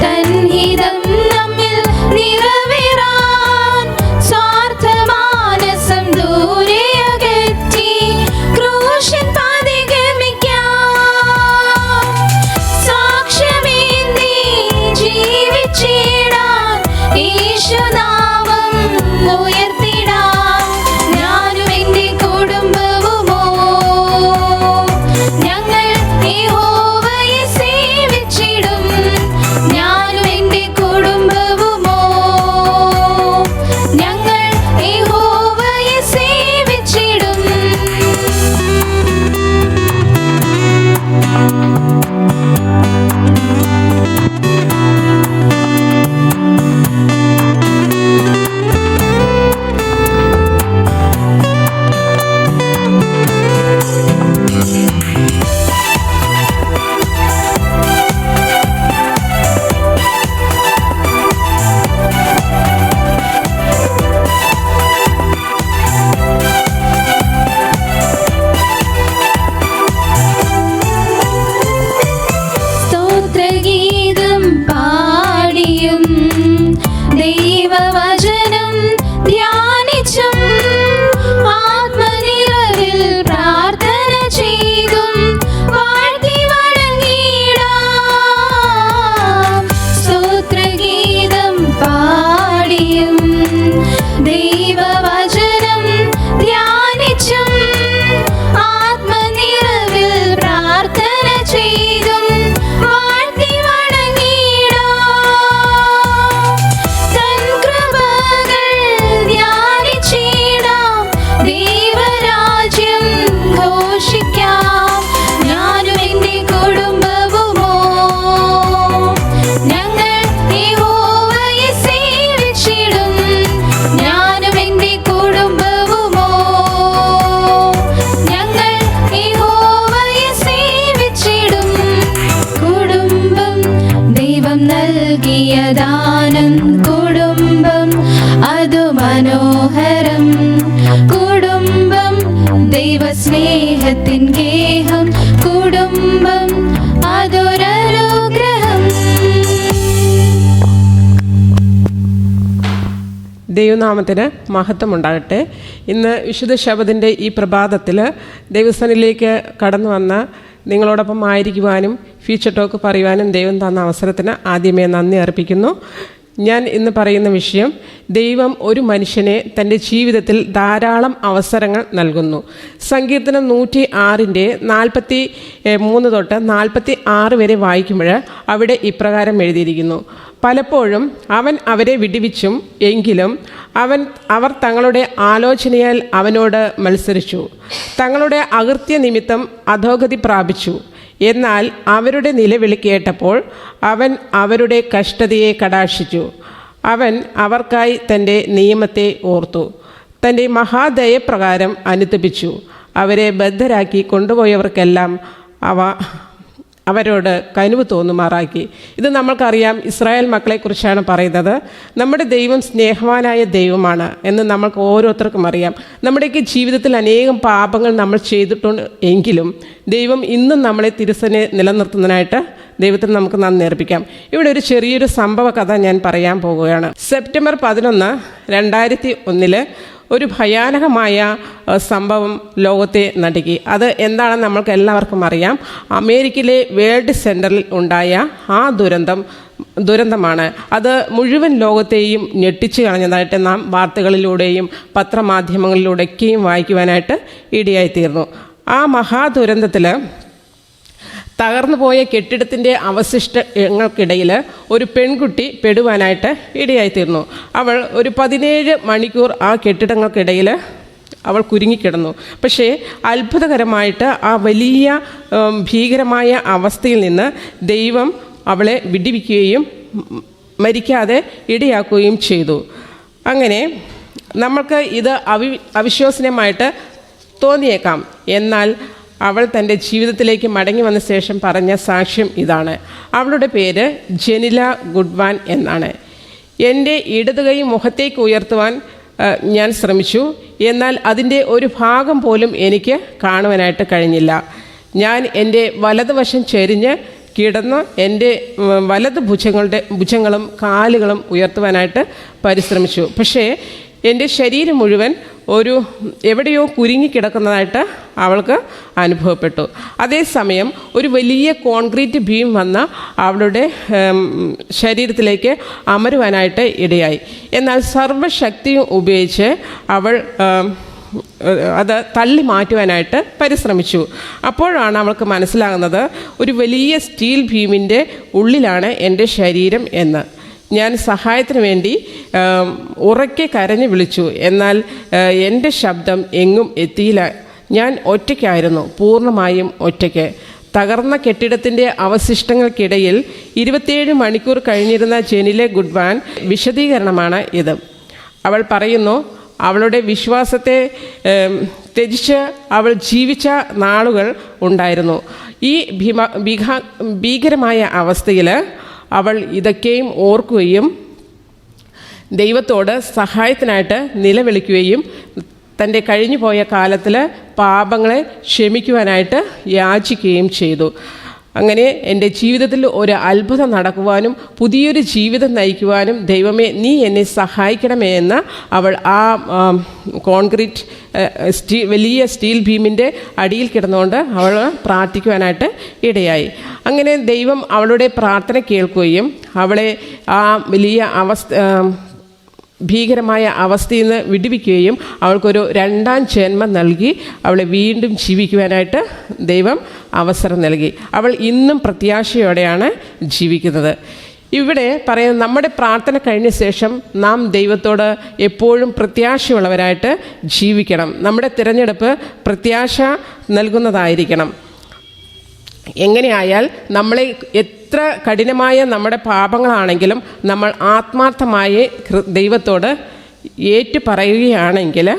തൻഹിതം നമ്മിൽ നിറവേറാൻ സ്വാർത്ഥമാനസം ദൂരെ അകറ്റി ക്രൂശിൻ പാതേ ഗമിക്കാം സാക്ഷ്യമേന്തി ജീവിച്ചിടാൻ യേശുനാമം ഉയർത്തിടാം ഞാനും എൻ്റെ കുടുംബവുമോ ഞങ്ങൾ യഹോവയെ സേവിച്ചിടും ഞാനും എൻ്റെ കുടുംബവുമോ ഞങ്ങൾ യഹോവയെ സേവിച്ചിടും സ്തോത്രഗീതം പാടിയും ദൈവവചനം ധ്യാനിച്ചും ആത്മനിറവിൽ പ്രാർത്ഥന ചെയ്തും വാഴ്ത്തി വണങ്ങിടാം സ്തോത്രഗീതം പാടിയും ദൈവവചനം ധ്യാനിച്ചും ആത്മനിറവിൽ പ്രാർത്ഥന ചെയ്തും വാഴ്ത്തി വണങ്ങിടാം തൻ കൃപകൾ ധ്യാനിച്ചിടാം ദൈവരാജ്യം ഘോഷിക്കാം ഞാനും എൻ്റെ കുടുംബവുമോ ഞങ്ങൾ യഹോവയെ സേവിച്ചിടും ഞാനും എൻ്റെ കുടുംബവുമോ ഞങ്ങൾ യഹോവയെ സേവിച്ചിടും കുടുംബം ദൈവം നൽകിയ ദാനം കുടുംബം അതു മനോഹരം കുടുംബം ദൈവസ്നേഹത്തിൻ ഗേഹം കുടുംബം അതൊരനുഗ്രഹം ദൈവനാമത്തിന് മഹത്വമുണ്ടാകട്ടെ. ഇന്ന് വിശുദ്ധ ശബദിൻ്റെ ഈ പ്രഭാതത്തിൽ ദൈവസ്ഥാനിലേക്ക് കടന്നു വന്ന നിങ്ങളോടൊപ്പം ആയിരിക്കുവാനും ഫ്യൂച്ചർ ടോക്ക് പറയുവാനും ദൈവം തന്ന അവസരത്തിന് ആദ്യമേ നന്ദി അർപ്പിക്കുന്നു. ഞാൻ ഇന്ന് പറയുന്ന വിഷയം, ദൈവം ഒരു മനുഷ്യനെ തൻ്റെ ജീവിതത്തിൽ ധാരാളം അവസരങ്ങൾ നൽകുന്നു. സങ്കീർത്തനം 106 43 തൊട്ട് 46 വരെ വായിക്കുമ്പോൾ അവിടെ ഇപ്രകാരം എഴുതിയിരിക്കുന്നു: പലപ്പോഴും അവൻ അവരെ വിടുവിച്ചും എങ്കിലും അവർ തങ്ങളുടെ ആലോചനയാൽ അവനോട് മത്സരിച്ചു, തങ്ങളുടെ അകൃത്യ നിമിത്തം അധോഗതി പ്രാപിച്ചു. എന്നാൽ അവരുടെ നിലവിളി കേട്ടപ്പോൾ അവൻ അവരുടെ കഷ്ടതയെ കടാക്ഷിച്ചു. അവൻ അവർക്കായി തൻ്റെ നിയമത്തെ ഓർത്തു, തൻ്റെ മഹാദയപ്രകാരം അനുതപിച്ചു. അവരെ ബദ്ധരാക്കി കൊണ്ടുപോയവർക്കെല്ലാം അവരോട് കനിവ് തോന്നുമാറാക്കി. ഇത് നമ്മൾക്കറിയാം, ഇസ്രായേൽ മക്കളെക്കുറിച്ചാണ് പറയുന്നത്. നമ്മുടെ ദൈവം സ്നേഹവാനായ ദൈവമാണ് എന്ന് നമ്മൾക്ക് ഓരോരുത്തർക്കും അറിയാം. നമ്മുടെയൊക്കെ ജീവിതത്തിൽ അനേകം പാപങ്ങൾ നമ്മൾ ചെയ്തിട്ടുണ്ട് എങ്കിലും ദൈവം ഇന്നും നമ്മളെ തിരുസനെ നിലനിർത്തുന്നതിനായിട്ട് ദൈവത്തിന് നമുക്ക് നന്ദി അർപ്പിക്കാം. ഇവിടെ ഒരു ചെറിയൊരു സംഭവ കഥ ഞാൻ പറയാൻ പോവുകയാണ്. സെപ്റ്റംബർ 11, 2001 ഒരു ഭയാനകമായ സംഭവം ലോകത്തെ നടുക്കി. അത് എന്താണെന്ന് നമ്മൾക്ക് എല്ലാവർക്കും അറിയാം. അമേരിക്കയിലെ വേൾഡ് സെൻറ്ററിൽ ഉണ്ടായ ആ ദുരന്തമാണ്. അത് മുഴുവൻ ലോകത്തെയും ഞെട്ടിച്ചു കളഞ്ഞതായിട്ട് നാം വാർത്തകളിലൂടെയും പത്രമാധ്യമങ്ങളിലൂടെയൊക്കെയും വായിക്കുവാനായിട്ട് ഇടയായിത്തീർന്നു. ആ മഹാദുരന്തത്തിൽ തകർന്നു പോയ കെട്ടിടത്തിൻ്റെ അവശിഷ്ടങ്ങൾക്കിടയിൽ ഒരു പെൺകുട്ടി പെടുവാനായിട്ട് ഇടയായിത്തീർന്നു. അവൾ ഒരു 17 മണിക്കൂർ ആ കെട്ടിടങ്ങൾക്കിടയിൽ അവൾ കുരുങ്ങിക്കിടന്നു. പക്ഷേ അത്ഭുതകരമായിട്ട് ആ വലിയ ഭീകരമായ അവസ്ഥയിൽ നിന്ന് ദൈവം അവളെ വിടുവിക്കുകയും മരിക്കാതെ ഇടയാക്കുകയും ചെയ്തു. അങ്ങനെ നമ്മൾക്ക് ഇത് അവിശ്വസനീയമായിട്ട് തോന്നിയേക്കാം. എന്നാൽ അവൾ തൻ്റെ ജീവിതത്തിലേക്ക് മടങ്ങി വന്ന ശേഷം പറഞ്ഞ സാക്ഷ്യം ഇതാണ്. അവളുടെ പേര് ജെനില ഗുഡ്വാൻ എന്നാണ്. എൻ്റെ ഇടതുകൈ മുഖത്തേക്ക് ഉയർത്തുവാൻ ഞാൻ ശ്രമിച്ചു, എന്നാൽ അതിൻ്റെ ഒരു ഭാഗം പോലും എനിക്ക് കാണുവാനായിട്ട് കഴിഞ്ഞില്ല. ഞാൻ എൻ്റെ വലതുവശം ചെരിഞ്ഞ് കിടന്ന് എൻ്റെ വലത് ഭുജങ്ങളും കാലുകളും ഉയർത്തുവാനായിട്ട് പരിശ്രമിച്ചു. പക്ഷേ എൻ്റെ ശരീരം മുഴുവൻ എവിടെയോ കുരുങ്ങിക്കിടക്കുന്നതായിട്ട് അവൾക്ക് അനുഭവപ്പെട്ടു. അതേസമയം ഒരു വലിയ കോൺക്രീറ്റ് ബീം വന്ന് അവളുടെ ശരീരത്തിലേക്ക് അമരുവാനായിട്ട് ഇടയായി. എന്നാൽ സർവ്വശക്തിയും ഉപയോഗിച്ച് അവൾ അത് തള്ളി മാറ്റുവാനായിട്ട് പരിശ്രമിച്ചു. അപ്പോഴാണ് അവൾക്ക് മനസ്സിലാകുന്നത് ഒരു വലിയ സ്റ്റീൽ ബീമിൻ്റെ ഉള്ളിലാണ് എൻ്റെ ശരീരം എന്ന്. ഞാൻ സഹായത്തിന് വേണ്ടി ഉറക്കെ കരഞ്ഞു വിളിച്ചു. എന്നാൽ എൻ്റെ ശബ്ദം എങ്ങും എത്തിയില്ല. ഞാൻ ഒറ്റയ്ക്കായിരുന്നു, പൂർണ്ണമായും ഒറ്റയ്ക്ക്. തകർന്ന കെട്ടിടത്തിൻ്റെ അവശിഷ്ടങ്ങൾക്കിടയിൽ 27 മണിക്കൂർ കഴിഞ്ഞിരുന്ന ജെനിലെ ഗുഡ്മാൻ വിശദീകരണമാണ് ഇത്. അവൾ പറയുന്നു, അവളുടെ വിശ്വാസത്തെ ത്യജിച്ച് അവൾ ജീവിച്ച നാളുകൾ ഉണ്ടായിരുന്നു. ഈ ഭീകരമായ അവസ്ഥയിൽ അവൾ ഇതൊക്കെയും ഓർക്കുകയും ദൈവത്തോട് സഹായത്തിനായിട്ട് നിലവിളിക്കുകയും തൻ്റെ കഴിഞ്ഞുപോയ കാലത്തിൽ പാപങ്ങളെ ക്ഷമിക്കുവാനായിട്ട് യാചിക്കുകയും ചെയ്തു. അങ്ങനെ എൻ്റെ ജീവിതത്തിൽ ഒരു അത്ഭുതം നടക്കുവാനും പുതിയൊരു ജീവിതം നയിക്കുവാനും ദൈവമേ നീ എന്നെ സഹായിക്കണമേ എന്ന് അവൾ ആ കോൺക്രീറ്റ് വലിയ സ്റ്റീൽ ബീമിൻ്റെ അടിയിൽ കിടന്നുകൊണ്ട് അവൾ പ്രാർത്ഥിക്കുവാനായിട്ട് ഇടയായി. അങ്ങനെ ദൈവം അവളുടെ പ്രാർത്ഥന കേൾക്കുകയും അവളെ ആ വലിയ ഭീകരമായ അവസ്ഥയിൽ നിന്ന് വിടുവിക്കുകയും അവൾക്കൊരു 2ാം ജന്മം നൽകി അവളെ വീണ്ടും ജീവിക്കുവാനായിട്ട് ദൈവം അവസരം നൽകി. അവൾ ഇന്നും പ്രത്യാശയോടെയാണ് ജീവിക്കുന്നത്. ഇവിടെ പറയുന്നത്, നമ്മുടെ പ്രാർത്ഥന കഴിഞ്ഞ ശേഷം നാം ദൈവത്തോട് എപ്പോഴും പ്രത്യാശയുള്ളവരായിട്ട് ജീവിക്കണം. നമ്മുടെ തിരഞ്ഞെടുപ്പ് പ്രത്യാശ നൽകുന്നതായിരിക്കണം. എങ്ങനെയായാൽ നമ്മളെ എത്ര കഠിനമായ നമ്മുടെ പാപങ്ങളാണെങ്കിലും നമ്മൾ ആത്മാർത്ഥമായി ദൈവത്തോട് ഏറ്റുപറയുകയാണെങ്കിൽ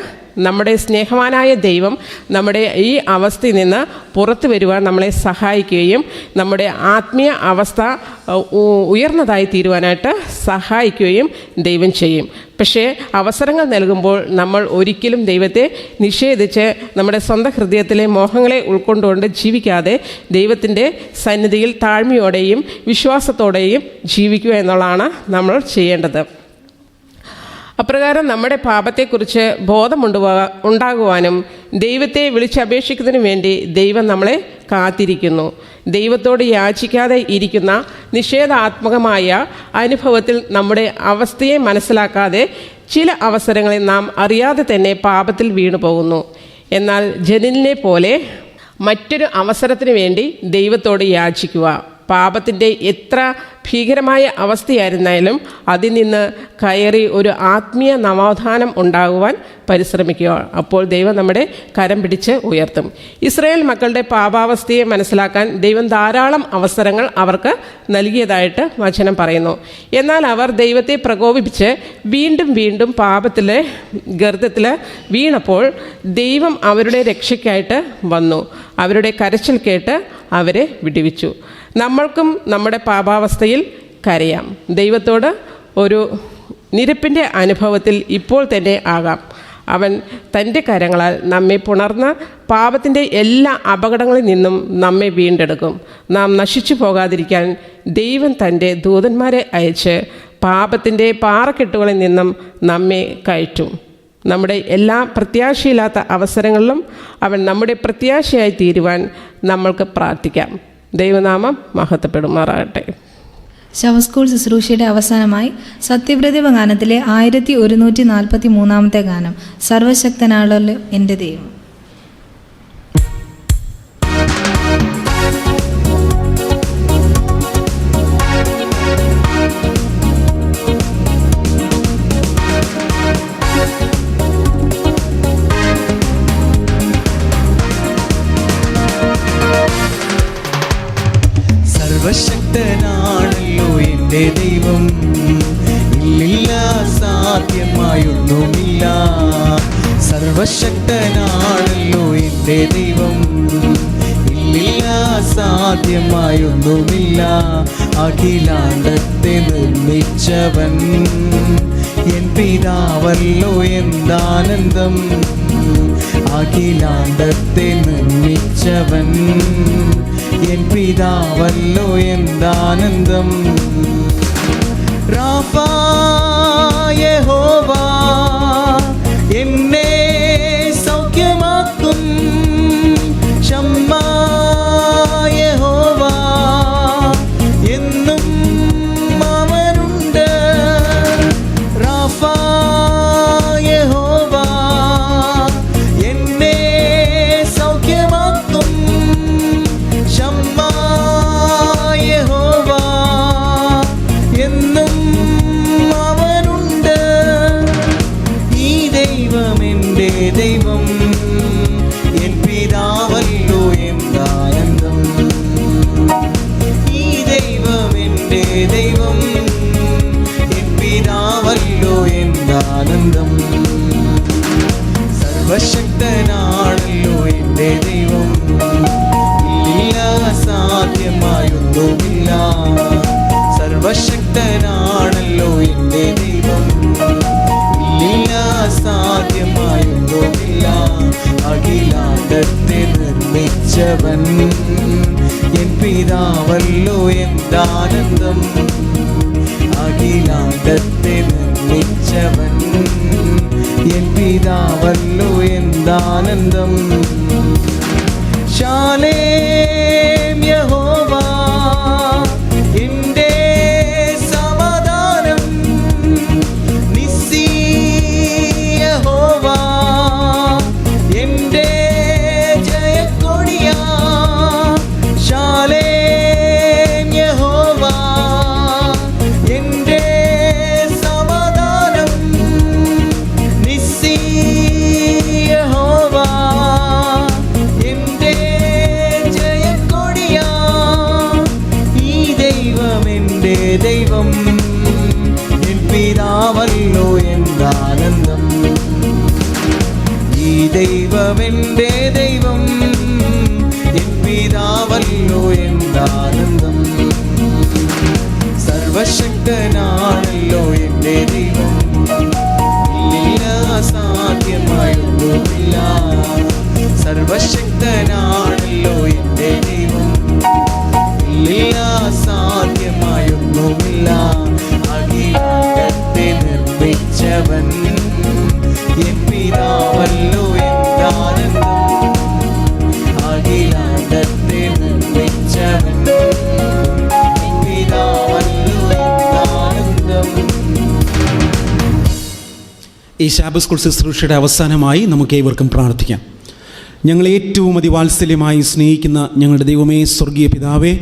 നമ്മുടെ സ്നേഹവാനായ ദൈവം നമ്മുടെ ഈ അവസ്ഥയിൽ നിന്ന് പുറത്തു വരുവാൻ നമ്മളെ സഹായിക്കുകയും നമ്മുടെ ആത്മീയ അവസ്ഥ ഉയർന്നതായി തീരുവാനായിട്ട് സഹായിക്കുകയും ദൈവം ചെയ്യും. പക്ഷേ അവസരങ്ങൾ നൽകുമ്പോൾ നമ്മൾ ഒരിക്കലും ദൈവത്തെ നിഷേധിച്ച് നമ്മുടെ സ്വന്തം ഹൃദയത്തിലെ മോഹങ്ങളെ ഉൾക്കൊണ്ടുകൊണ്ട് ജീവിക്കാതെ ദൈവത്തിൻ്റെ സന്നിധിയിൽ താഴ്മയോടെയും വിശ്വാസത്തോടെയും ജീവിക്കുക എന്നുള്ളതാണ് നമ്മൾ ചെയ്യേണ്ടത്. അപ്രകാരം നമ്മുടെ പാപത്തെക്കുറിച്ച് ഉണ്ടാകുവാനും ദൈവത്തെ വിളിച്ചപേക്ഷിക്കുന്നതിനു വേണ്ടി ദൈവം നമ്മളെ കാത്തിരിക്കുന്നു. ദൈവത്തോട് യാചിക്കാതെ ഇരിക്കുന്ന നിഷേധാത്മകമായ അനുഭവത്തിൽ നമ്മുടെ അവസ്ഥയെ മനസ്സിലാക്കാതെ ചില അവസരങ്ങളിൽ നാം അറിയാതെ തന്നെ പാപത്തിൽ വീണു പോകുന്നു. എന്നാൽ ജനിലിനെ പോലെ മറ്റൊരു അവസരത്തിന് വേണ്ടി ദൈവത്തോട് യാചിക്കുക. പാപത്തിൻ്റെ എത്ര ഭീകരമായ അവസ്ഥയായിരുന്നാലും അതിൽ നിന്ന് കയറി ഒരു ആത്മീയ നവോത്ഥാനം ഉണ്ടാകുവാൻ പരിശ്രമിക്കുക. അപ്പോൾ ദൈവം നമ്മുടെ കരം പിടിച്ച് ഉയർത്തും. ഇസ്രായേൽ മക്കളുടെ പാപാവസ്ഥയെ മനസ്സിലാക്കാൻ ദൈവം ധാരാളം അവസരങ്ങൾ അവർക്ക് നൽകിയതായിട്ട് വചനം പറയുന്നു. എന്നാൽ അവർ ദൈവത്തെ പ്രകോപിപ്പിച്ച് വീണ്ടും വീണ്ടും പാപത്തിലെ ഗർത്തത്തിൽ വീണപ്പോൾ ദൈവം അവരുടെ രക്ഷയ്ക്കായിട്ട് വന്നു. അവരുടെ കരച്ചിൽ കേട്ട് അവരെ വിടുവിച്ചു. നമ്മൾക്കും നമ്മുടെ പാപാവസ്ഥയിൽ കരയാം. ദൈവത്തോട് ഒരു നിരപ്പിൻ്റെ അനുഭവത്തിൽ ഇപ്പോൾ തന്നെ ആകാം. അവൻ തൻ്റെ കരങ്ങളാൽ നമ്മെ പുണർന്ന് പാപത്തിൻ്റെ എല്ലാ അപകടങ്ങളിൽ നിന്നും നമ്മെ വീണ്ടെടുക്കും. നാം നശിച്ചു പോകാതിരിക്കാൻ ദൈവം തൻ്റെ ദൂതന്മാരെ അയച്ച് പാപത്തിൻ്റെ പാറക്കെട്ടുകളിൽ നിന്നും നമ്മെ കയറ്റും. നമ്മുടെ എല്ലാ പ്രത്യാശയില്ലാത്ത അവസരങ്ങളിലും അവൻ നമ്മുടെ പ്രത്യാശയായി തീരുവാൻ നമ്മൾക്ക് പ്രാർത്ഥിക്കാം. ദൈവനാമം മഹത്വപ്പെടുമാറാകട്ടെ. ശവസ്കൂൾ ശുശ്രൂഷയുടെ അവസാനമായി സത്യപ്രതിഭ ഗാനത്തിലെ 1143 ഗാനം, സർവശക്തനാണല്ലോ എൻ്റെ ദൈവം. സർവശക്തനാണല്ലോ എൻ്റെ ദൈവം, ഇല്ലില്ല സാധ്യമായൊന്നുമില്ല. സർവശക്തനാണല്ലോ എൻ്റെ ദൈവം, ഇല്ലില്ല സാധ്യമായൊന്നുമില്ല. അഖിലാണ്ടത്തെ നിർമ്മിച്ചവൻ എൻ പിതാവല്ലോ എന്താനന്ദം. അഖിലാണ്ടത്തെ നിർമ്മിച്ചവൻ എൻ പിതാവല്ലോ എന്താനന്ദം. റാഫാ യഹോവ എന്നെ സൗഖ്യമാക്കും. ശമ്മാ യഹോവ എന്നും അവനുണ്ട്. റാഫാ യഹോവ എന്നെ സൗഖ്യമാക്കും. ശമ്മാ യഹോവ എന്നും അവനുണ്ട്. ഈ ദൈവം എൻ്റെ ദൈവം, എൻ പിതാവല്ലോ എന്താനന്ദം. ഈ ദൈവം എൻ്റെ ദൈവം, എൻ പിതാവല്ലോ എന്താനന്ദം. സർവശക്തനാണല്ലോ എൻ്റെ ദൈവം, ഇല്ല സാധ്യമായൊന്നുമില്ല. സർവശക്തനാണല്ലോ എൻ്റെ ദൈവം, ഇല്ല സാധ്യമായൊന്നുമില്ല. അഖിലാണ്ടത്തെ നിർമ്മിച്ചവൻ എൻ പിതാവല്ലോ എന്താനന്ദം. അഖിലാണ്ടത്തെ നിർമ്മിച്ചവൻ എൻ പിതാവല്ലോ എന്താനന്ദം. ശാലേം യഹോവ എൻ്റെ സമാധാനം. നിസ്സി യഹോവ എൻ്റെ ജയക്കൊടിയാ. ശാലേം യഹോവ എൻ്റെ സമാധാനം. നിസ്സി യഹോവ എൻ്റെ ജയക്കൊടിയാ. ഈ ദൈവം എൻ്റെ ദൈവം, എൻ പിതാവല്ലോ എന്താനന്ദം. ഈ ദൈവം എൻ്റെ ദൈവം, എൻ പിതാവല്ലോ എന്താനന്ദം. സർവശക്തനാണല്ലോ എൻ്റെ ദൈവം, ഇല്ല അസാധ്യമായൊന്നുമില്ല. സർവശക്തനാണല്ലോ എൻ്റെ ദൈവം, ഇല്ല അസാധ്യമായൊന്നുമില്ല. അഖിലാണ്ടത്തെ നിർമ്മിച്ചവൻ എൻ പിതാവല്ലോ എന്താനന്ദം. അഖിലാണ്ടത്തെ നിർമ്മിച്ചവൻ എൻ പിതാവല്ലോ എന്താനന്ദം. ഈ ശാബത്ത് സ്കൂൾ ശുശ്രൂഷയുടെ അവസാനമായി നമുക്ക് ഏവർക്കും പ്രാർത്ഥിക്കാം. ഞങ്ങളെ ഏറ്റവും അതിവാത്സല്യമായി സ്നേഹിക്കുന്ന ഞങ്ങളുടെ ദൈവമേ, സ്വർഗീയ പിതാവേ,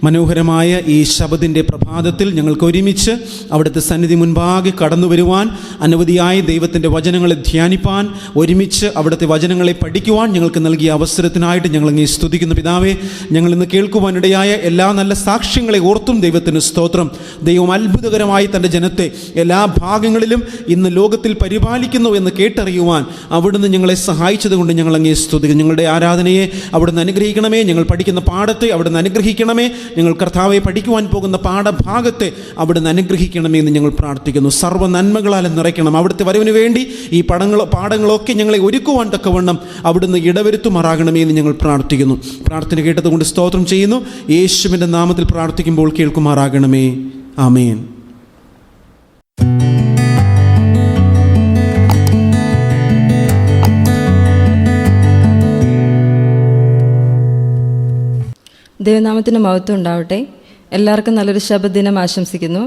മനോഹരമായ ഈ ശബദിൻ്റെ പ്രഭാതത്തിൽ ഞങ്ങൾക്ക് ഒരുമിച്ച് അവിടുത്തെ സന്നിധി മുൻപാകെ കടന്നു വരുവാൻ, അനവധിയായ ദൈവത്തിൻ്റെ വചനങ്ങളെ ധ്യാനിപ്പാൻ, ഒരുമിച്ച് അവിടുത്തെ വചനങ്ങളെ പഠിക്കുവാൻ ഞങ്ങൾക്ക് നൽകിയ അവസരത്തിനായിട്ട് ഞങ്ങളങ്ങേ സ്തുതിക്കുന്നു പിതാവേ. ഞങ്ങളിന്ന് കേൾക്കുവാനിടയായ എല്ലാ നല്ല സാക്ഷ്യങ്ങളെ ഓർത്തും ദൈവത്തിന് സ്തോത്രം. ദൈവം അത്ഭുതകരമായി തൻ്റെ ജനത്തെ എല്ലാ ഭാഗങ്ങളിലും ഇന്ന് ലോകത്തിൽ പരിപാലിക്കുന്നു എന്ന് കേട്ടറിയുവാൻ അവിടുന്ന് ഞങ്ങളെ സഹായിച്ചതുകൊണ്ട് ഞങ്ങളങ്ങേ സ്തുതിക്കുന്നു. ഞങ്ങളുടെ ആരാധനയെ അവിടുന്ന് അനുഗ്രഹിക്കണമേ. ഞങ്ങൾ പഠിക്കുന്ന പാഠത്തെ അവിടുന്ന് അനുഗ്രഹിക്കണമേ. ഞങ്ങൾ കർത്താവെ പഠിക്കുവാൻ പോകുന്ന പാഠഭാഗത്തെ അവിടുന്ന് അനുഗ്രഹിക്കണമേ എന്ന് ഞങ്ങൾ പ്രാർത്ഥിക്കുന്നു. സർവ്വ നന്മകളാൽ നിറയ്ക്കണം. അവിടുത്തെ വരവിന് വേണ്ടി ഈ പാഠങ്ങളൊക്കെ ഞങ്ങളെ ഒരുക്കുവാൻ തക്കവണ്ണം അവിടുന്ന് ഇടവരുത്തുമാറാകണമേ എന്ന് ഞങ്ങൾ പ്രാർത്ഥിക്കുന്നു. പ്രാർത്ഥന കേട്ടതുകൊണ്ട് സ്തോത്രം ചെയ്യുന്നു. യേശുവിൻ്റെ നാമത്തിൽ പ്രാർത്ഥിക്കുമ്പോൾ കേൾക്കുമാറാകണമേ. ആമേൻ. ദൈവനാമത്തിന് മഹത്വം ഉണ്ടാവട്ടെ. എല്ലാവർക്കും നല്ലൊരു ശബദിനം ആശംസിക്കുന്നു.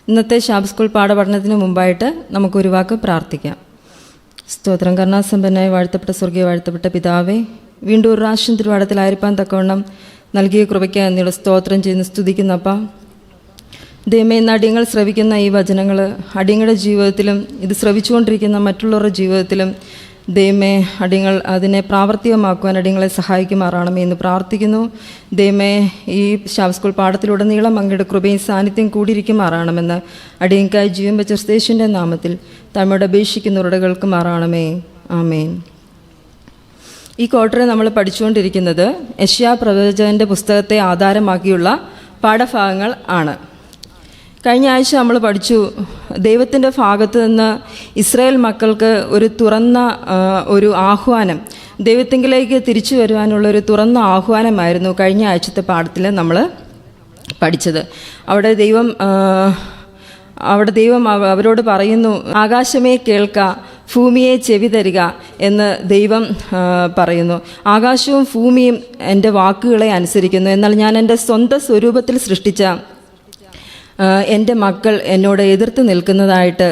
ഇന്നത്തെ ശാബത്ത് സ്കൂൾ പാഠപഠനത്തിന് മുമ്പായിട്ട് നമുക്കൊരു വാക്ക് പ്രാർത്ഥിക്കാം. സ്തോത്രം. കരുണാസമ്പന്നായി വാഴ്ത്തപ്പെട്ട സ്വർഗീയ വാഴ്ത്തപ്പെട്ട പിതാവേ, വീണ്ടും ഒരു പ്രാവശ്യം തിരുവാടത്തിലായിരിക്കാൻ തക്കവണ്ണം നൽകിയ കൃപയ്ക്ക് എന്നിവിടെ സ്തോത്രം ചെയ്യുന്ന സ്തുതിക്കുന്നപ്പ. ദൈവമേ, ഇന്ന് അടിയങ്ങൾ ശ്രവിക്കുന്ന ഈ വചനങ്ങൾ അടിയങ്ങളുടെ ജീവിതത്തിലും ഇത് ശ്രവിച്ചുകൊണ്ടിരിക്കുന്ന മറ്റുള്ളവരുടെ ജീവിതത്തിലും ദൈവമേ അടിയങ്ങൾ അതിനെ പ്രാവർത്തികമാക്കുവാൻ അടിയങ്ങളെ സഹായിക്കുമാറാണമേ എന്ന് പ്രാർത്ഥിക്കുന്നു. ദൈവമേ, ഈ ശാബത്ത് സ്കൂൾ പാഠത്തിലുടനീളം അങ്ങയുടെ കൃപയും സാന്നിധ്യം കൂടിയിരിക്കുമാറാണമെന്ന് അടിയങ്കായി ജീവൻ വെച്ച ക്രിസ്തുവിന്റെ നാമത്തിൽ തമ്മയോട് അപേക്ഷിക്കുന്നവരുടെ കേൾക്കുമാറാണമേ. ആമേൻ. ഈ ക്വാർട്ടറിൽ നമ്മൾ പഠിച്ചുകൊണ്ടിരിക്കുന്നത് യെശയ്യാ പ്രവചകൻ്റെ പുസ്തകത്തെ ആധാരമാക്കിയുള്ള പാഠഭാഗങ്ങൾ ആണ്. കഴിഞ്ഞ ആഴ്ച നമ്മൾ പഠിച്ചു, ദൈവത്തിൻ്റെ ഭാഗത്ത് നിന്ന് ഇസ്രായേൽ മക്കൾക്ക് ഒരു തുറന്ന ഒരു ആഹ്വാനം, ദൈവത്തിങ്കിലേക്ക് തിരിച്ചു വരുവാനുള്ളൊരു തുറന്ന ആഹ്വാനമായിരുന്നു കഴിഞ്ഞ ആഴ്ചത്തെ പാഠത്തിൽ നമ്മൾ പഠിച്ചത്. അവിടെ ദൈവം അവരോട് പറയുന്നു, ആകാശമേ കേൾക്ക, ഭൂമിയെ ചെവി തരിക എന്ന് ദൈവം പറയുന്നു. ആകാശവും ഭൂമിയും എൻ്റെ വാക്കുകളെ അനുസരിക്കുന്നു, എന്നാൽ ഞാൻ എൻ്റെ സ്വന്തം സ്വരൂപത്തിൽ സൃഷ്ടിച്ച എൻ്റെ മക്കൾ എന്നോട് എതിർത്ത് നിൽക്കുന്നതായിട്ട്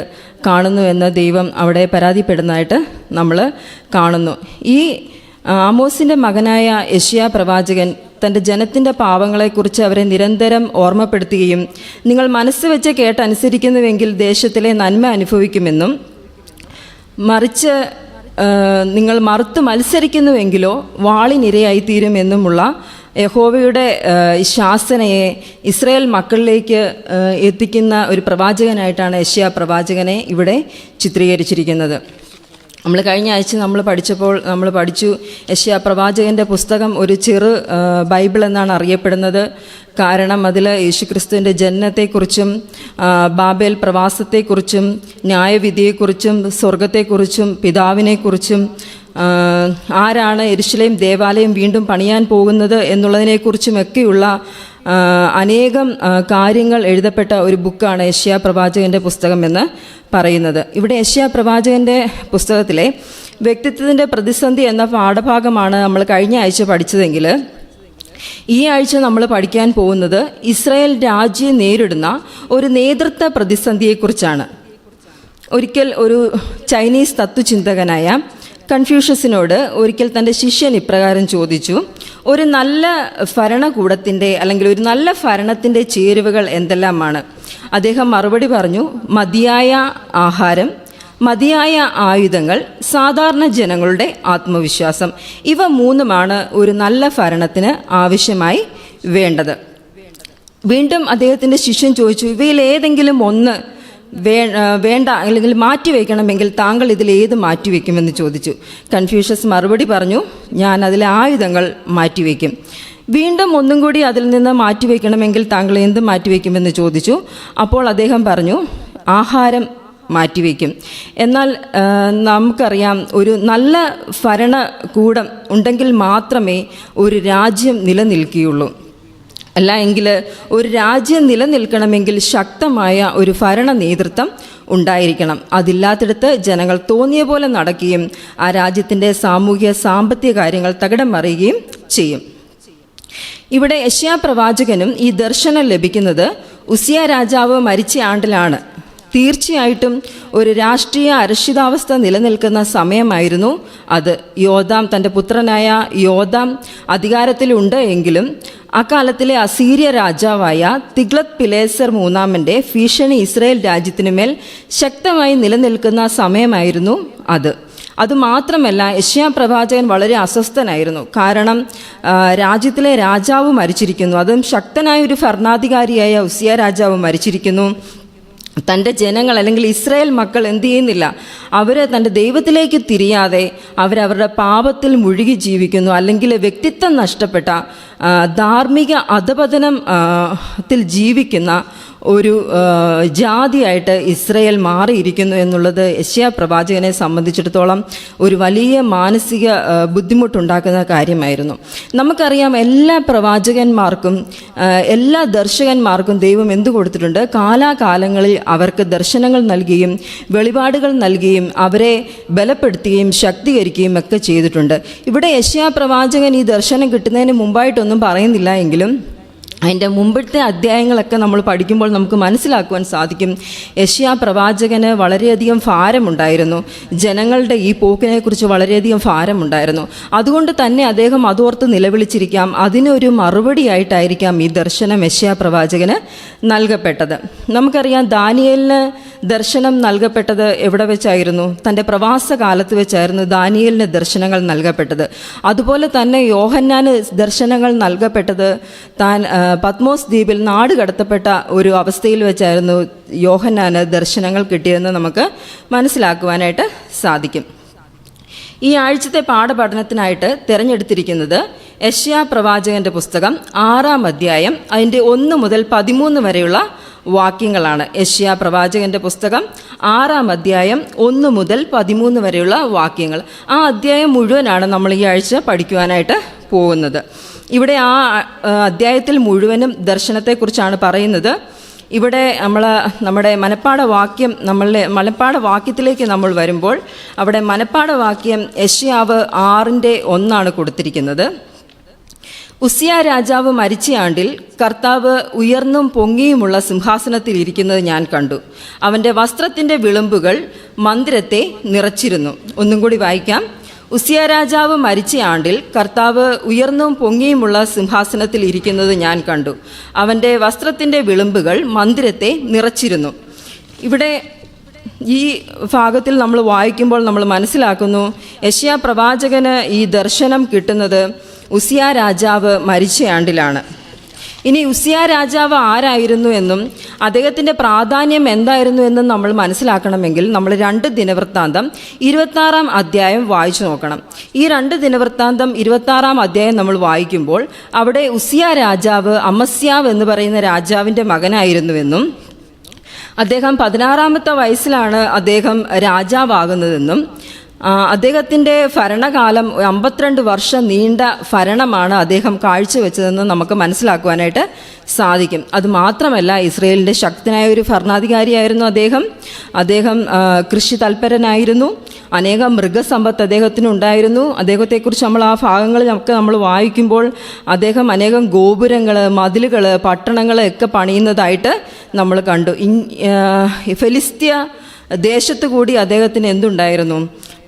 കാണുന്നു എന്ന് ദൈവം അവിടെ പരാതിപ്പെടുന്നതായിട്ട് നമ്മൾ കാണുന്നു. ഈ ആമോസിൻ്റെ മകനായ യെശയ്യാ പ്രവാചകൻ തൻ്റെ ജനത്തിൻ്റെ പാവങ്ങളെക്കുറിച്ച് അവരെ നിരന്തരം ഓർമ്മപ്പെടുത്തുകയും നിങ്ങൾ മനസ്സ് വെച്ച് കേട്ടനുസരിക്കുന്നുവെങ്കിൽ ദേശത്തിലെ നന്മ അനുഭവിക്കുമെന്നും മറിച്ച് നിങ്ങൾ മറുത്ത് മത്സരിക്കുന്നുവെങ്കിലോ വാളിനിരയായിത്തീരുമെന്നുമുള്ള യഹോവയുടെ ശാസനയെ ഇസ്രായേൽ മക്കളിലേക്ക് എത്തിക്കുന്ന ഒരു പ്രവാചകനായിട്ടാണ് യെശയ്യാ പ്രവാചകനെ ഇവിടെ ചിത്രീകരിച്ചിരിക്കുന്നത്. നമ്മൾ കഴിഞ്ഞ ആഴ്ച നമ്മൾ പഠിച്ചു യെശയ്യാ പ്രവാചകൻ്റെ പുസ്തകം ഒരു ചെറു ബൈബിൾ എന്നാണ് അറിയപ്പെടുന്നത്. കാരണം അതിൽ യേശുക്രിസ്തുവിൻ്റെ ജനനത്തെക്കുറിച്ചും ബാബേൽ പ്രവാസത്തെക്കുറിച്ചും ന്യായവിധിയെക്കുറിച്ചും സ്വർഗത്തെക്കുറിച്ചും പിതാവിനെക്കുറിച്ചും ആരാണ് യെരുശലേം ദേവാലയം വീണ്ടും പണിയാൻ പോകുന്നത് എന്നുള്ളതിനെക്കുറിച്ചുമൊക്കെയുള്ള അനേകം കാര്യങ്ങൾ എഴുതപ്പെട്ട ഒരു ബുക്കാണ് യെശയ്യാ പ്രവാചകൻ്റെ പുസ്തകം എന്ന് പറയുന്നത്. ഇവിടെ യെശയ്യാ പ്രവാചകൻ്റെ പുസ്തകത്തിലെ വ്യക്തിത്വത്തിൻ്റെ പ്രതിസന്ധി എന്ന പാഠഭാഗമാണ് നമ്മൾ കഴിഞ്ഞ ആഴ്ച പഠിച്ചതെങ്കിൽ, ഈ ആഴ്ച നമ്മൾ പഠിക്കാൻ പോകുന്നത് ഇസ്രായേൽ രാജ്യം നേരിടുന്ന ഒരു നേതൃത്വ പ്രതിസന്ധിയെക്കുറിച്ചാണ്. ഒരിക്കൽ ഒരു ചൈനീസ് തത്വചിന്തകനായ കൺഫ്യൂഷ്യസിനോട് ഒരിക്കൽ തൻ്റെ ശിഷ്യൻ ഇപ്രകാരം ചോദിച്ചു, ഒരു നല്ല ഭരണകൂടത്തിൻ്റെ അല്ലെങ്കിൽ ഒരു നല്ല ഭരണത്തിൻ്റെ ചേരുവകൾ എന്തെല്ലാമാണ്? അദ്ദേഹം മറുപടി പറഞ്ഞു, മതിയായ ആഹാരം, മതിയായ ആയുധങ്ങൾ, സാധാരണ ജനങ്ങളുടെ ആത്മവിശ്വാസം. ഇവ മൂന്നുമാണ് ഒരു നല്ല ഭരണത്തിന് ആവശ്യമായി വേണ്ടത്. വീണ്ടും അദ്ദേഹത്തിൻ്റെ ശിഷ്യൻ ചോദിച്ചു, ഇവയിൽ ഏതെങ്കിലും ഒന്ന് വേണ്ട അല്ലെങ്കിൽ മാറ്റിവെക്കണമെങ്കിൽ താങ്കൾ ഇതിലേത് മാറ്റിവെക്കുമെന്ന് ചോദിച്ചു. കൺഫ്യൂഷ്യസ് മറുപടി പറഞ്ഞു, ഞാൻ അതിലെ ആയുധങ്ങൾ മാറ്റിവെക്കും. വീണ്ടും ഒന്നും കൂടി അതിൽ നിന്ന് മാറ്റിവെക്കണമെങ്കിൽ താങ്കൾ എന്ത് മാറ്റിവെക്കുമെന്ന് ചോദിച്ചു. അപ്പോൾ അദ്ദേഹം പറഞ്ഞു, ആഹാരം മാറ്റിവെക്കും. എന്നാൽ നമുക്കറിയാം, ഒരു നല്ല ഭരണകൂടം ഉണ്ടെങ്കിൽ മാത്രമേ ഒരു രാജ്യം നിലനിൽക്കുകയുള്ളൂ. അല്ല എങ്കിൽ ഒരു രാജ്യം നിലനിൽക്കണമെങ്കിൽ ശക്തമായ ഒരു ഭരണ നേതൃത്വം ഉണ്ടായിരിക്കണം. അതില്ലാത്തിടത്ത് ജനങ്ങൾ തോന്നിയ പോലെ നടക്കുകയും ആ രാജ്യത്തിൻ്റെ സാമൂഹ്യ സാമ്പത്തിക കാര്യങ്ങൾ തകിടം മറിയുകയും ചെയ്യും. ഇവിടെ യെശയ്യാ പ്രവാചകനും ഈ ദർശനം ലഭിക്കുന്നത് ഉസിയ രാജാവ് മരിച്ച ആണ്ടിലാണ്. തീർച്ചയായിട്ടും ഒരു രാഷ്ട്രീയ അരക്ഷിതാവസ്ഥ നിലനിൽക്കുന്ന സമയമായിരുന്നു അത്. യോഥാം, തൻ്റെ പുത്രനായ യോഥാം അധികാരത്തിലുണ്ട് എങ്കിലും അക്കാലത്തിലെ അസീരിയ രാജാവായ തിഗ്ലത് പിലേസർ മൂന്നാമൻ്റെ ഭീഷണി ഇസ്രായേൽ രാജ്യത്തിനുമേൽ ശക്തമായി നിലനിൽക്കുന്ന സമയമായിരുന്നു അത്. അതുമാത്രമല്ല, യെശയ്യാ പ്രവാചകൻ വളരെ അസ്വസ്ഥനായിരുന്നു. കാരണം രാജ്യത്തിലെ രാജാവ് മരിച്ചിരിക്കുന്നു, അതും ശക്തനായ ഒരു ഭരണാധികാരിയായ ഉസിയ രാജാവ് മരിച്ചിരിക്കുന്നു. തൻ്റെ ജനങ്ങൾ അല്ലെങ്കിൽ ഇസ്രായേൽ മക്കൾ എന്തു ചെയ്യുന്നില്ല, അവർ തൻ്റെ ദൈവത്തിലേക്ക് തിരിയാതെ അവരവരുടെ പാപത്തിൽ മുഴുകി ജീവിക്കുന്നു. അല്ലെങ്കിൽ വ്യക്തിത്വം നഷ്ടപ്പെട്ട ധാർമ്മിക അധപതനത്തിൽ ജീവിക്കുന്ന ഒരു ജാതിയായിട്ട് ഇസ്രായേൽ മാറിയിരിക്കുന്നു എന്നുള്ളത് യെശയ്യാ പ്രവാചകനെ സംബന്ധിച്ചിടത്തോളം ഒരു വലിയ മാനസിക ബുദ്ധിമുട്ടുണ്ടാക്കുന്ന കാര്യമായിരുന്നു. നമുക്കറിയാം, എല്ലാ പ്രവാചകന്മാർക്കും എല്ലാ ദർശകന്മാർക്കും ദൈവം എന്തു കൊടുത്തിട്ടുണ്ട്? കാലാകാലങ്ങളിൽ അവർക്ക് ദർശനങ്ങൾ നൽകുകയും വെളിപാടുകൾ നൽകുകയും അവരെ ബലപ്പെടുത്തുകയും ശക്തീകരിക്കുകയും ഒക്കെ ചെയ്തിട്ടുണ്ട്. ഇവിടെ യെശയ്യാ പ്രവാചകൻ ഈ ദർശനം കിട്ടുന്നതിന് മുമ്പായിട്ടൊന്നും പറയുന്നില്ല എങ്കിലും അതിൻ്റെ മുമ്പത്തെ അധ്യായങ്ങളൊക്കെ നമ്മൾ പഠിക്കുമ്പോൾ നമുക്ക് മനസ്സിലാക്കുവാൻ സാധിക്കും, യെശയ്യാ പ്രവാചകന് വളരെയധികം ഭാരമുണ്ടായിരുന്നു. ജനങ്ങളുടെ ഈ പോക്കിനെക്കുറിച്ച് വളരെയധികം ഭാരമുണ്ടായിരുന്നു. അതുകൊണ്ട് തന്നെ അദ്ദേഹം അതോർത്ത് നിലവിളിച്ചിരിക്കാം. അതിനൊരു മറുപടിയായിട്ടായിരിക്കാം ഈ ദർശനം യെശയ്യാ പ്രവാചകന് നൽകപ്പെട്ടത്. നമുക്കറിയാം, ദാനിയേലിന് ദർശനം നൽകപ്പെട്ടത് എവിടെ വെച്ചായിരുന്നു? തൻ്റെ പ്രവാസ കാലത്ത് വെച്ചായിരുന്നു ദാനിയേലിന് ദർശനങ്ങൾ നൽകപ്പെട്ടത്. അതുപോലെ തന്നെ യോഹന്നാന് ദർശനങ്ങൾ നൽകപ്പെട്ടത് താൻ പത്മോസ് ദ്വീപിൽ നാട് കടത്തപ്പെട്ട ഒരു അവസ്ഥയിൽ വെച്ചായിരുന്നു യോഹന്നാന് ദർശനങ്ങൾ കിട്ടിയതെന്ന് നമുക്ക് മനസ്സിലാക്കുവാനായിട്ട് സാധിക്കും. ഈ ആഴ്ചത്തെ പാഠപഠനത്തിനായിട്ട് തിരഞ്ഞെടുത്തിരിക്കുന്നത് യെശയ്യാ പ്രവാചകൻ്റെ പുസ്തകം 6-ാം അധ്യായം, അതിൻ്റെ 1 മുതൽ 13 വരെയുള്ള വാക്യങ്ങളാണ്. യെശയ്യാ പ്രവാചകന്റെ പുസ്തകം 6-ാം അധ്യായം 1 മുതൽ 13 വരെയുള്ള വാക്യങ്ങൾ. ആ അധ്യായം മുഴുവനാണ് നമ്മൾ ഈ ആഴ്ച പഠിക്കുവാനായിട്ട് പോകുന്നത്. ഇവിടെ ആ അധ്യായത്തിൽ മുഴുവനും ദർശനത്തെക്കുറിച്ചാണ് പറയുന്നത്. ഇവിടെ നമ്മുടെ മനപ്പാഠ വാക്യത്തിലേക്ക് നമ്മൾ വരുമ്പോൾ അവിടെ മനപ്പാഠ വാക്യം യെശയ്യാവ് 6:1 കൊടുത്തിരിക്കുന്നത്. ഉസിയ രാജാവ് മരിച്ച ആണ്ടിൽ കർത്താവ് ഉയർന്നും പൊങ്ങിയുമുള്ള സിംഹാസനത്തിൽ ഇരിക്കുന്നത് ഞാൻ കണ്ടു. അവൻ്റെ വസ്ത്രത്തിൻ്റെ വിളുമ്പുകൾ മന്ദിരത്തെ നിറച്ചിരുന്നു. ഒന്നും കൂടി വായിക്കാം. ഉസിയ രാജാവ് മരിച്ച ആണ്ടിൽ കർത്താവ് ഉയർന്നും പൊങ്ങിയുമുള്ള സിംഹാസനത്തിൽ ഇരിക്കുന്നത് ഞാൻ കണ്ടു. അവൻ്റെ വസ്ത്രത്തിൻ്റെ വിളുമ്പുകൾ മന്ദിരത്തെ നിറച്ചിരുന്നു. ഇവിടെ ഈ ഭാഗത്തിൽ നമ്മൾ വായിക്കുമ്പോൾ നമ്മൾ മനസ്സിലാക്കുന്നു, യെശയ്യാ പ്രവാചകന് ഈ ദർശനം കിട്ടുന്നത് ഉസിയ രാജാവ് മരിച്ച ആണ്ടിലാണ്. ഇനി ഉസിയ രാജാവ് ആരായിരുന്നു എന്നും അദ്ദേഹത്തിൻ്റെ പ്രാധാന്യം എന്തായിരുന്നു എന്നും നമ്മൾ മനസ്സിലാക്കണമെങ്കിൽ നമ്മൾ 2 ദിനവൃത്താന്തം 26-ാം അധ്യായം വായിച്ചു നോക്കണം. ഈ 2 ദിനവൃത്താന്തം 26-ാം അധ്യായം നമ്മൾ വായിക്കുമ്പോൾ അവിടെ ഉസിയ രാജാവ് അമസ്യാവ് എന്ന് പറയുന്ന രാജാവിൻ്റെ മകനായിരുന്നുവെന്നും അദ്ദേഹം 16-ാമത്തെ വയസ്സിലാണ് അദ്ദേഹം രാജാവാകുന്നതെന്നും അദ്ദേഹത്തിൻ്റെ ഭരണകാലം 52 വർഷം നീണ്ട ഭരണമാണ് അദ്ദേഹം കാഴ്ചവെച്ചതെന്ന് നമുക്ക് മനസ്സിലാക്കുവാനായിട്ട് സാധിക്കും. അതുമാത്രമല്ല, ഇസ്രയേലിൻ്റെ ശക്തനായ ഒരു ഭരണാധികാരിയായിരുന്നു അദ്ദേഹം കൃഷി തൽപരനായിരുന്നു. അനേകം മൃഗസമ്പത്ത് അദ്ദേഹത്തിനുണ്ടായിരുന്നു. അദ്ദേഹത്തെക്കുറിച്ച് നമ്മൾ ആ ഭാഗങ്ങളിലൊക്കെ നമ്മൾ വായിക്കുമ്പോൾ അദ്ദേഹം അനേകം ഗോപുരങ്ങൾ, മതിലുകൾ, പട്ടണങ്ങൾ ഒക്കെ പണിയുന്നതായിട്ട് നമ്മൾ കണ്ടു. ഫെലിസ്ത്യ ദേശത്തു കൂടി അദ്ദേഹത്തിന് എന്തുണ്ടായിരുന്നു?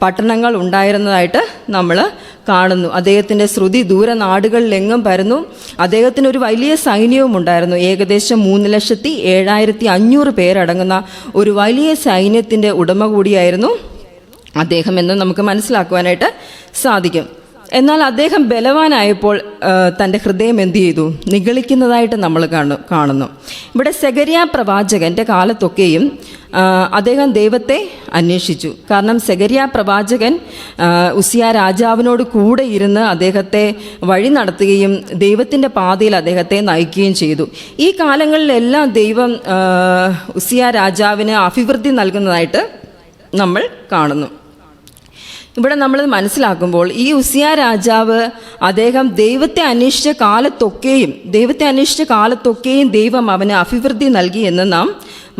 പട്ടണങ്ങൾ ഉണ്ടായിരുന്നതായിട്ട് നമ്മൾ കാണുന്നു. അദ്ദേഹത്തിൻ്റെ ശ്രുതി ദൂരനാടുകളിലെങ്ങും പരന്നു. അദ്ദേഹത്തിന് ഒരു വലിയ സൈന്യവും ഉണ്ടായിരുന്നു. ഏകദേശം 3,07,500 പേരടങ്ങുന്ന ഒരു വലിയ സൈന്യത്തിൻ്റെ ഉടമ കൂടിയായിരുന്നു അദ്ദേഹം എന്ന് നമുക്ക് മനസ്സിലാക്കുവാനായിട്ട് സാധിക്കും. എന്നാൽ അദ്ദേഹം ബലവാനായപ്പോൾ തൻ്റെ ഹൃദയം എന്തു ചെയ്തു? നിഗളിക്കുന്നതായിട്ട് നമ്മൾ കാണുന്നു. ഇവിടെ സെഖര്യാ പ്രവാചകൻ്റെ കാലത്തൊക്കെയും അദ്ദേഹം ദൈവത്തെ അന്വേഷിച്ചു. കാരണം സെഖര്യാ പ്രവാചകൻ ഉസിയ രാജാവിനോട് കൂടെ ഇരുന്ന് അദ്ദേഹത്തെ വഴി നടത്തുകയും ദൈവത്തിൻ്റെ പാതയിൽ അദ്ദേഹത്തെ നയിക്കുകയും ചെയ്തു. ഈ കാലങ്ങളിലെല്ലാം ദൈവം ഉസിയ രാജാവിന് അഭിവൃദ്ധി നൽകുന്നതായിട്ട് നമ്മൾ കാണുന്നു. ഇവിടെ നമ്മൾ മനസ്സിലാക്കുമ്പോൾ ഈ ഉസിയ രാജാവ് അദ്ദേഹം ദൈവത്തെ അന്വേഷിച്ച കാലത്തൊക്കെയും ദൈവം അവന് അഭിവൃദ്ധി നൽകി എന്ന് നാം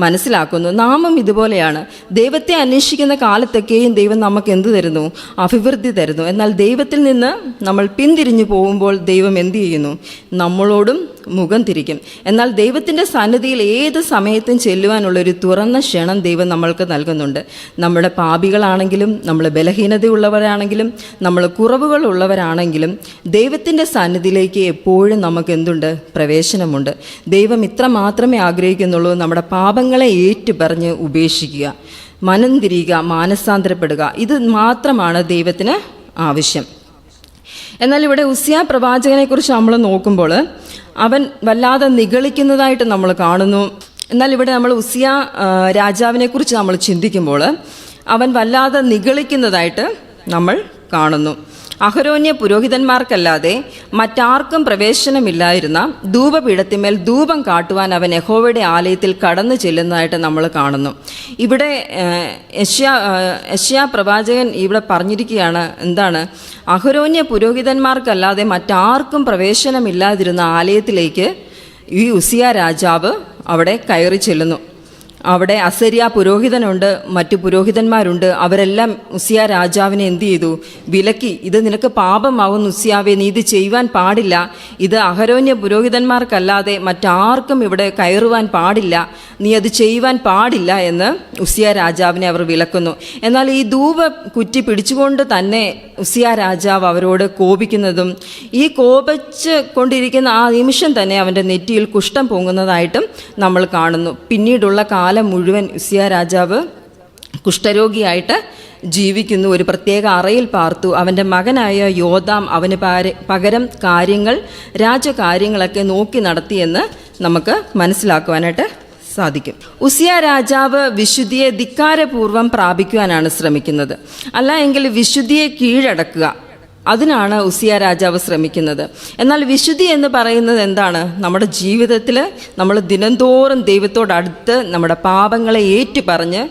മനസ്സിലാക്കുന്നു. നാമും ഇതുപോലെയാണ്. ദൈവത്തെ അന്വേഷിക്കുന്ന കാലത്തൊക്കെയും ദൈവം നമുക്ക് എന്ത് തരുന്നു? അഭിവൃദ്ധി തരുന്നു. എന്നാൽ ദൈവത്തിൽ നിന്ന് നമ്മൾ പിന്തിരിഞ്ഞു പോകുമ്പോൾ ദൈവം എന്ത് ചെയ്യുന്നു? നമ്മളോടും മുഖം തിരിക്കും. എന്നാൽ ദൈവത്തിൻ്റെ സന്നിധിയിൽ ഏത് സമയത്തും ചെല്ലുവാനുള്ളൊരു തുറന്ന ക്ഷണം ദൈവം നമ്മൾക്ക് നൽകുന്നുണ്ട്. നമ്മുടെ പാപികളാണെങ്കിലും, നമ്മൾ ബലഹീനതയുള്ളവരാണെങ്കിലും, നമ്മൾ കുറവുകളുള്ളവരാണെങ്കിലും ദൈവത്തിൻ്റെ സന്നിധിയിലേക്ക് എപ്പോഴും നമുക്ക് എന്തുണ്ട്? പ്രവേശനമുണ്ട്. ദൈവം ഇത്ര മാത്രമേ ആഗ്രഹിക്കുന്നുള്ളൂ, നമ്മുടെ പാപങ്ങളെ ഏറ്റുപറഞ്ഞ് ഉപേക്ഷിക്കുക, മനം തിരിയുക, മാനസാന്തരപ്പെടുക. ഇത് മാത്രമാണ് ദൈവത്തിന് ആവശ്യം. എന്നാൽ ഇവിടെ ഉസിയ പ്രവാചകനെക്കുറിച്ച് നമ്മൾ നോക്കുമ്പോൾ അവൻ വല്ലാതെ നിഗളിക്കുന്നതായിട്ട് നമ്മൾ കാണുന്നു. എന്നാൽ ഇവിടെ നമ്മൾ ഉസിയ രാജാവിനെക്കുറിച്ച് നമ്മൾ ചിന്തിക്കുമ്പോൾ അവൻ വല്ലാതെ നിഗളിക്കുന്നതായിട്ട് നമ്മൾ കാണുന്നു. അഹരോന്യ പുരോഹിതന്മാർക്കല്ലാതെ മറ്റാർക്കും പ്രവേശനമില്ലായിരുന്ന ധൂപപീഠത്തിന്മേൽ ധൂപം കാട്ടുവാൻ അവൻ യഹോവയുടെ ആലയത്തിൽ കടന്നു ചെല്ലുന്നതായിട്ട് നമ്മൾ കാണുന്നു. ഇവിടെ യെശയ്യാ പ്രവാചകൻ ഇവിടെ പറഞ്ഞിരിക്കുകയാണ്, എന്താണ്? അഹരോന്യ പുരോഹിതന്മാർക്കല്ലാതെ മറ്റാർക്കും പ്രവേശനമില്ലാതിരുന്ന ആലയത്തിലേക്ക് ഈ ഉസിയ രാജാവ് അവിടെ കയറി ചെല്ലുന്നു. അവിടെ അസര്യ പുരോഹിതനുണ്ട്, മറ്റു പുരോഹിതന്മാരുണ്ട്. അവരെല്ലാം ഉസിയ രാജാവിനെ എന്തു ചെയ്തു? വിലക്കി. ഇത് നിനക്ക് പാപമാവുന്നു ഉസിയാവേ, നീ ഇത് ചെയ്യുവാൻ പാടില്ല. ഇത് അഹരോന്യ പുരോഹിതന്മാർക്കല്ലാതെ മറ്റാർക്കും ഇവിടെ കയറുവാൻ പാടില്ല, നീ അത് ചെയ്യുവാൻ പാടില്ല എന്ന് ഉസിയ രാജാവിനെ അവർ വിലക്കുന്നു. എന്നാൽ ഈ ധൂപ കുറ്റി പിടിച്ചുകൊണ്ട് തന്നെ ഉസിയ രാജാവ് അവരോട് കോപിക്കുന്നതും ഈ കോപിച്ച് കൊണ്ടിരിക്കുന്ന ആ നിമിഷം തന്നെ അവൻ്റെ നെറ്റിയിൽ കുഷ്ഠം പൊങ്ങുന്നതായിട്ടും നമ്മൾ കാണുന്നു. പിന്നീടുള്ള കാലം മുഴുവൻ ഉസിയ രാജാവ് കുഷ്ഠരോഗിയായിട്ട് ജീവിക്കുന്നു. ഒരു പ്രത്യേക അറയിൽ പാർത്തു. അവൻ്റെ മകനായ യോഥാം അവന് പകരം രാജകാര്യങ്ങളൊക്കെ നോക്കി നടത്തിയെന്ന് നമുക്ക് മനസ്സിലാക്കുവാനായിട്ട് സാധിക്കും. ഉസിയ രാജാവ് വിശുദ്ധിയെ ധിക്കാരപൂർവ്വം പ്രാപിക്കുവാനാണ് ശ്രമിക്കുന്നത്. അല്ല എങ്കിൽ വിശുദ്ധിയെ കീഴടക്കുക, അതിനാണ് ഉസിയ രാജാവ് ശ്രമിക്കുന്നത്. എന്നാൽ വിശുദ്ധി എന്ന് പറയുന്നത് എന്താണ്? നമ്മുടെ ജീവിതത്തിൽ നമ്മൾ ദിനംതോറും ദൈവത്തോടടുത്ത് നമ്മുടെ പാപങ്ങളെ ഏറ്റുപറഞ്ഞ്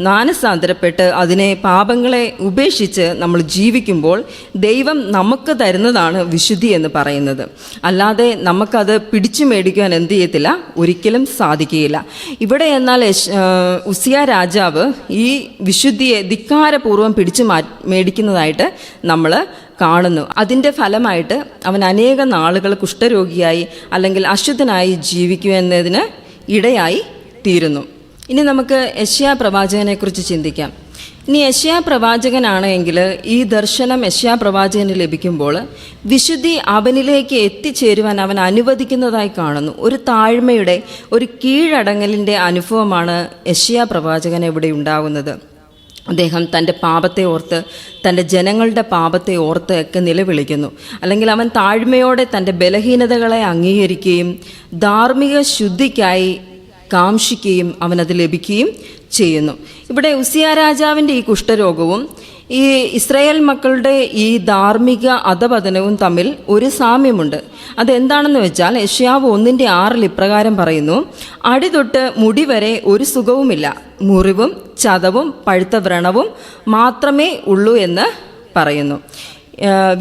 മാനസാന്തരപ്പെട്ട് അതിനെ പാപങ്ങളെ ഉപേക്ഷിച്ച് നമ്മൾ ജീവിക്കുമ്പോൾ ദൈവം നമുക്ക് തരുന്നതാണ് വിശുദ്ധി എന്ന് പറയുന്നത്. അല്ലാതെ നമുക്കത് പിടിച്ചു മേടിക്കാൻ എന്ത് ചെയ്യത്തില്ല, ഒരിക്കലും സാധിക്കുകയില്ല. ഇവിടെ എന്നാൽ ഉസിയ രാജാവ് ഈ വിശുദ്ധിയെ ധിക്കാരപൂർവ്വം പിടിച്ചു മേടിക്കുന്നതായിട്ട് നമ്മൾ കാണുന്നു. അതിൻ്റെ ഫലമായിട്ട് അവൻ അനേക നാളുകൾ കുഷ്ഠരോഗിയായി അല്ലെങ്കിൽ അശുദ്ധനായി ജീവിക്കുമെന്നതിന് ഇടയായി തീരുന്നു. ഇനി നമുക്ക് യെശയ്യാ പ്രവാചകനെക്കുറിച്ച് ചിന്തിക്കാം. ഇനി യെശയ്യാ പ്രവാചകനാണെങ്കിൽ ഈ ദർശനം യെശയ്യാ പ്രവാചകന് ലഭിക്കുമ്പോൾ വിശുദ്ധി അവനിലേക്ക് എത്തിച്ചേരുവാൻ അവൻ അനുവദിക്കുന്നതായി കാണുന്നു. ഒരു താഴ്മയുടെ, ഒരു കീഴടങ്ങലിൻ്റെ അനുഭവമാണ് യെശയ്യാ പ്രവാചകന് ഇവിടെ ഉണ്ടാകുന്നത്. അദ്ദേഹം തൻ്റെ പാപത്തെ ഓർത്ത്, തൻ്റെ ജനങ്ങളുടെ പാപത്തെ ഓർത്ത് ഒക്കെ നിലവിളിക്കുന്നു. അല്ലെങ്കിൽ അവൻ താഴ്മയോടെ തൻ്റെ ബലഹീനതകളെ അംഗീകരിക്കുകയും ധാർമ്മിക ശുദ്ധിക്കായി കാംക്ഷിക്കുകയും അവനത് ലഭിക്കുകയും ചെയ്യുന്നു. ഇവിടെ ഉസിയ രാജാവിൻ്റെ ഈ കുഷ്ഠരോഗവും ഈ ഇസ്രായേൽ മക്കളുടെ ഈ ധാർമ്മിക അധപതനവും തമ്മിൽ ഒരു സാമ്യമുണ്ട്. അതെന്താണെന്ന് വെച്ചാൽ യെശയ്യാവ് 1:6 ഇപ്രകാരം പറയുന്നു: അടിതൊട്ട് മുടി വരെ ഒരു സുഖവുമില്ല, മുറിവും ചതവും പഴുത്ത വ്രണവും മാത്രമേ ഉള്ളൂ എന്ന് പറയുന്നു.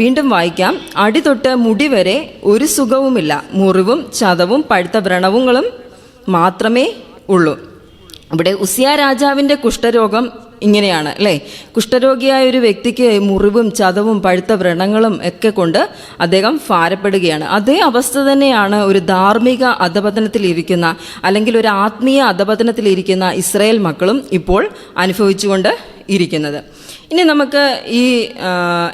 വീണ്ടും വായിക്കാം. അടിതൊട്ട് മുടി വരെ ഒരു സുഖവുമില്ല, മുറിവും ചതവും പഴുത്ത വ്രണവുകളും മാത്രമേ ഉള്ളൂ. ഇവിടെ ഉസിയ രാജാവിൻ്റെ കുഷ്ഠരോഗം ഇങ്ങനെയാണ് അല്ലേ? കുഷ്ഠരോഗിയായ ഒരു വ്യക്തിക്ക് മുറിവും ചതവും പഴുത്ത വ്രണങ്ങളും ഒക്കെ കൊണ്ട് അദ്ദേഹം ഭാരപ്പെടുകയാണ്. അതേ അവസ്ഥ തന്നെയാണ് ഒരു ധാർമ്മിക അധപതനത്തിലിരിക്കുന്ന അല്ലെങ്കിൽ ഒരു ആത്മീയ അധപതനത്തിലിരിക്കുന്ന ഇസ്രായേൽ മക്കളും ഇപ്പോൾ അനുഭവിച്ചുകൊണ്ട് ഇരിക്കുന്നത്. ഇനി നമുക്ക് ഈ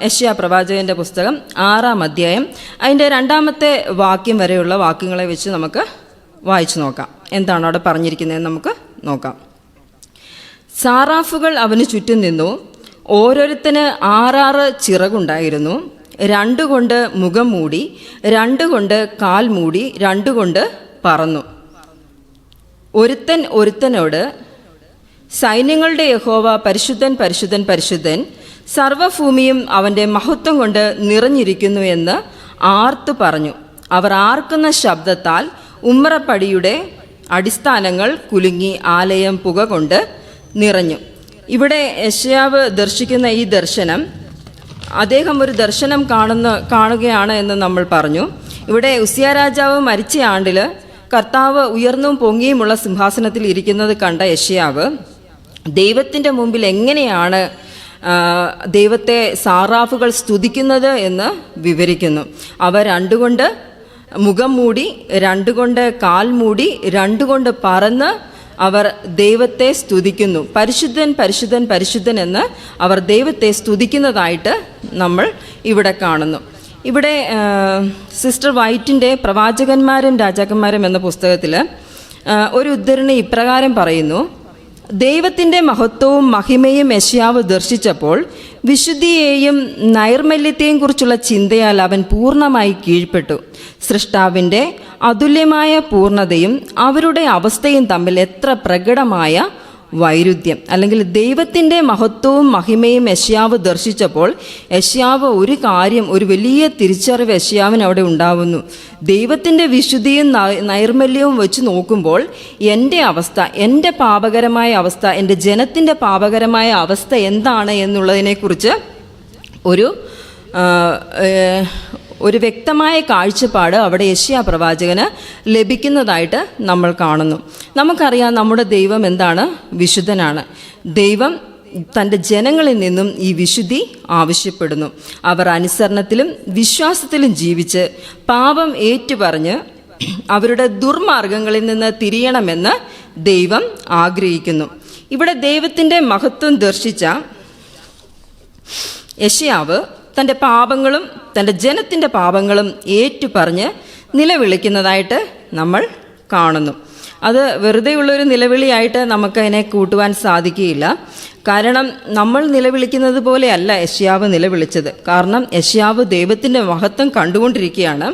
യെശയ്യാ പ്രവാചകൻ്റെ പുസ്തകം 6-ാം അധ്യായം അതിൻ്റെ 2-ാമത്തെ വാക്യം വരെയുള്ള വാക്യങ്ങളെ വെച്ച് നമുക്ക് വായിച്ചു നോക്കാം. എന്താണ് അവിടെ പറഞ്ഞിരിക്കുന്നതെന്ന് നമുക്ക് നോക്കാം. സാറാഫുകൾ അവന് ചുറ്റും നിന്നു. ഓരോരുത്തന് 6 ചിറകുണ്ടായിരുന്നു. 2 കൊണ്ട് മുഖം മൂടി, 2 കൊണ്ട് കാൽ മൂടി, 2 കൊണ്ട് പറന്നു. ഒരുത്തൻ ഒരുത്തനോട്, സൈന്യങ്ങളുടെ യഹോവ പരിശുദ്ധൻ പരിശുദ്ധൻ പരിശുദ്ധൻ, സർവ്വഭൂമിയും അവൻ്റെ മഹത്വം കൊണ്ട് നിറഞ്ഞിരിക്കുന്നു എന്ന് ആർത്തു പറഞ്ഞു. അവർ ആർക്കുന്ന ശബ്ദത്താൽ ഉമ്മറപ്പടിയുടെ അടിസ്ഥാനങ്ങൾ കുലുങ്ങി, ആലയം പുക കൊണ്ട് നിറഞ്ഞു. ഇവിടെ യെശയ്യാവ് ദർശിക്കുന്ന ഈ ദർശനം, അദ്ദേഹം ഒരു ദർശനം കാണുകയാണ് എന്ന് നമ്മൾ പറഞ്ഞു. ഇവിടെ ഉസിയ രാജാവ് മരിച്ച ആണ്ടിൽ കർത്താവ് ഉയർന്നും പൊങ്ങിയുമുള്ള സിംഹാസനത്തിൽ ഇരിക്കുന്നത് കണ്ട യെശയ്യാവ് ദൈവത്തിൻ്റെ മുമ്പിൽ എങ്ങനെയാണ് ദൈവത്തെ സാറാഫുകൾ സ്തുതിക്കുന്നത് എന്ന് വിവരിക്കുന്നു. അവ 2 കൊണ്ട് മുഖം മൂടി, 2 കൊണ്ട് കാൽ മൂടി, 2 കൊണ്ട് പറന്ന് അവർ ദൈവത്തെ സ്തുതിക്കുന്നു. പരിശുദ്ധൻ പരിശുദ്ധൻ പരിശുദ്ധൻ എന്ന് അവർ ദൈവത്തെ സ്തുതിക്കുന്നതായിട്ട് നമ്മൾ ഇവിടെ കാണുന്നു. ഇവിടെ സിസ്റ്റർ വൈറ്റിൻ്റെ പ്രവാചകന്മാരും രാജാക്കന്മാരും എന്ന പുസ്തകത്തിൽ ഒരു ഉദ്ധരണി ഇപ്രകാരം പറയുന്നു: ദൈവത്തിൻ്റെ മഹത്വവും മഹിമയും യെശയ്യാവ് ദർശിച്ചപ്പോൾ വിശുദ്ധിയെയും നൈർമല്യത്തെയും കുറിച്ചുള്ള ചിന്തയാൽ അവൻ പൂർണ്ണമായി കീഴ്പ്പെട്ടു. സൃഷ്ടാവിൻ്റെ അതുല്യമായ പൂർണ്ണതയും അവരുടെ അവസ്ഥയും തമ്മിൽ എത്ര പ്രകടമായ വൈരുദ്ധ്യം. അല്ലെങ്കിൽ ദൈവത്തിൻ്റെ മഹത്വവും മഹിമയും യെശയ്യാവ് ദർശിച്ചപ്പോൾ യെശയ്യാവ് ഒരു കാര്യം, ഒരു വലിയ തിരിച്ചറിവ് യെശയ്യാവിന് അവിടെ ഉണ്ടാവുന്നു. ദൈവത്തിൻ്റെ വിശുദ്ധിയും നൈർമല്യവും വെച്ച് നോക്കുമ്പോൾ എൻ്റെ അവസ്ഥ, എൻ്റെ പാപകരമായ അവസ്ഥ, എൻ്റെ ജനത്തിൻ്റെ പാപകരമായ അവസ്ഥ എന്താണ് എന്നുള്ളതിനെക്കുറിച്ച് ഒരു വ്യക്തമായ കാഴ്ചപ്പാട് അവിടെ യെശയ്യാ പ്രവാചകന് ലഭിക്കുന്നതായിട്ട് നമ്മൾ കാണുന്നു. നമുക്കറിയാം നമ്മുടെ ദൈവം എന്താണ്? വിശുദ്ധനാണ്. ദൈവം തൻ്റെ ജനങ്ങളിൽ നിന്നും ഈ വിശുദ്ധി ആവശ്യപ്പെടുന്നു. അവർ അനുസരണത്തിലും വിശ്വാസത്തിലും ജീവിച്ച് പാപം ഏറ്റുപറഞ്ഞ് അവരുടെ ദുർമാർഗങ്ങളിൽ നിന്ന് തിരിയണമെന്ന് ദൈവം ആഗ്രഹിക്കുന്നു. ഇവിടെ ദൈവത്തിൻ്റെ മഹത്വം ദർശിച്ച യെശയ്യാവ് തൻ്റെ പാപങ്ങളും തൻ്റെ ജനത്തിൻ്റെ പാപങ്ങളും ഏറ്റുപറഞ്ഞ് നിലവിളിക്കുന്നതായിട്ട് നമ്മൾ കാണുന്നു. അത് വെറുതെയുള്ളൊരു നിലവിളിയായിട്ട് നമുക്കതിനെ കൂട്ടുവാൻ സാധിക്കുകയില്ല. കാരണം നമ്മൾ നിലവിളിക്കുന്നത് പോലെയല്ല യെശയ്യാവ് നിലവിളിച്ചത്. കാരണം യെശയ്യാവ് ദൈവത്തിൻ്റെ മഹത്വം കണ്ടുകൊണ്ടിരിക്കുകയാണ്.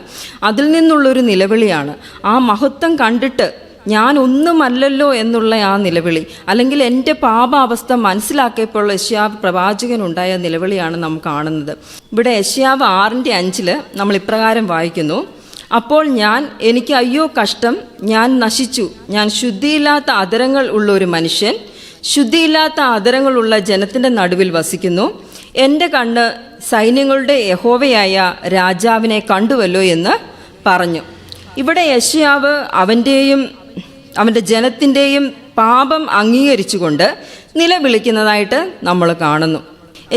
അതിൽ നിന്നുള്ളൊരു നിലവിളിയാണ്. ആ മഹത്വം കണ്ടിട്ട് ഞാൻ ഒന്നുമല്ലല്ലോ എന്നുള്ള ആ നിലവിളി, അല്ലെങ്കിൽ എൻ്റെ പാപാവസ്ഥ മനസ്സിലാക്കിയപ്പോൾ യെശയ്യാവ് പ്രവാചകനുണ്ടായ നിലവിളിയാണ് നാം കാണുന്നത്. ഇവിടെ യെശയ്യാവ് 6:5 നമ്മൾ ഇപ്രകാരം വായിക്കുന്നു: അപ്പോൾ എനിക്ക് അയ്യോ കഷ്ടം, ഞാൻ നശിച്ചു, ഞാൻ ശുദ്ധിയില്ലാത്ത അധരങ്ങൾ ഉള്ള ഒരു മനുഷ്യൻ, ശുദ്ധിയില്ലാത്ത അധരങ്ങളുള്ള ജനത്തിൻ്റെ നടുവിൽ വസിക്കുന്നു. എൻ്റെ കണ്ണ് സൈന്യങ്ങളുടെ യഹോവയായ രാജാവിനെ കണ്ടുവല്ലോ എന്ന് പറഞ്ഞു. ഇവിടെ യെശയ്യാവ് അവൻ്റെ ജനത്തിൻ്റെയും പാപം അംഗീകരിച്ചുകൊണ്ട് നിലവിളിക്കുന്നതായിട്ട് നമ്മൾ കാണുന്നു.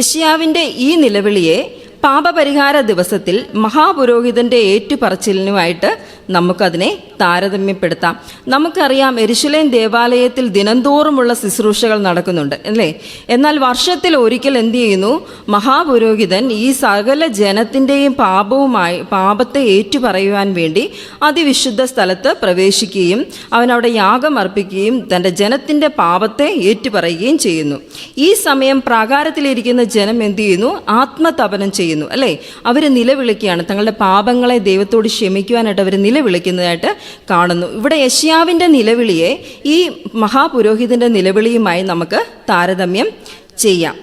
യെശയ്യാവിൻ്റെ ഈ നിലവിളിയെ പാപപരിഹാര ദിവസത്തിൽ മഹാപുരോഹിതൻ്റെ ഏറ്റുപറച്ചിലിനുമായിട്ട് നമുക്കതിനെ താരതമ്യപ്പെടുത്താം. നമുക്കറിയാം, യെരൂശലേം ദേവാലയത്തിൽ ദിനംതോറുമുള്ള ശുശ്രൂഷകൾ നടക്കുന്നുണ്ട് അല്ലേ? എന്നാൽ വർഷത്തിൽ ഒരിക്കൽ എന്ത് ചെയ്യുന്നു? മഹാപുരോഹിതൻ ഈ സകല ജനത്തിൻ്റെയും പാപത്തെ ഏറ്റുപറയുവാൻ വേണ്ടി അതിവിശുദ്ധ സ്ഥലത്ത് പ്രവേശിക്കുകയും അവനവിടെ യാഗം അർപ്പിക്കുകയും തൻ്റെ ജനത്തിൻ്റെ പാപത്തെ ഏറ്റുപറയുകയും ചെയ്യുന്നു. ഈ സമയം പ്രാകാരത്തിലിരിക്കുന്ന ജനം എന്ത് ചെയ്യുന്നു? ആത്മതപനം ചെയ്യുന്നു അല്ലേ? അവർ നിലവിളിക്കുകയാണ്. തങ്ങളുടെ പാപങ്ങളെ ദൈവത്തോട് ക്ഷമിക്കുവാനായിട്ട് അവർ നിലവിളിക്കുന്നതായിട്ട് കാണുന്നു. ഇവിടെ യെശയ്യാവിൻ്റെ നിലവിളിയെ ഈ മഹാപുരോഹിതൻ്റെ നിലവിളിയുമായി നമുക്ക് താരതമ്യം ചെയ്യാം.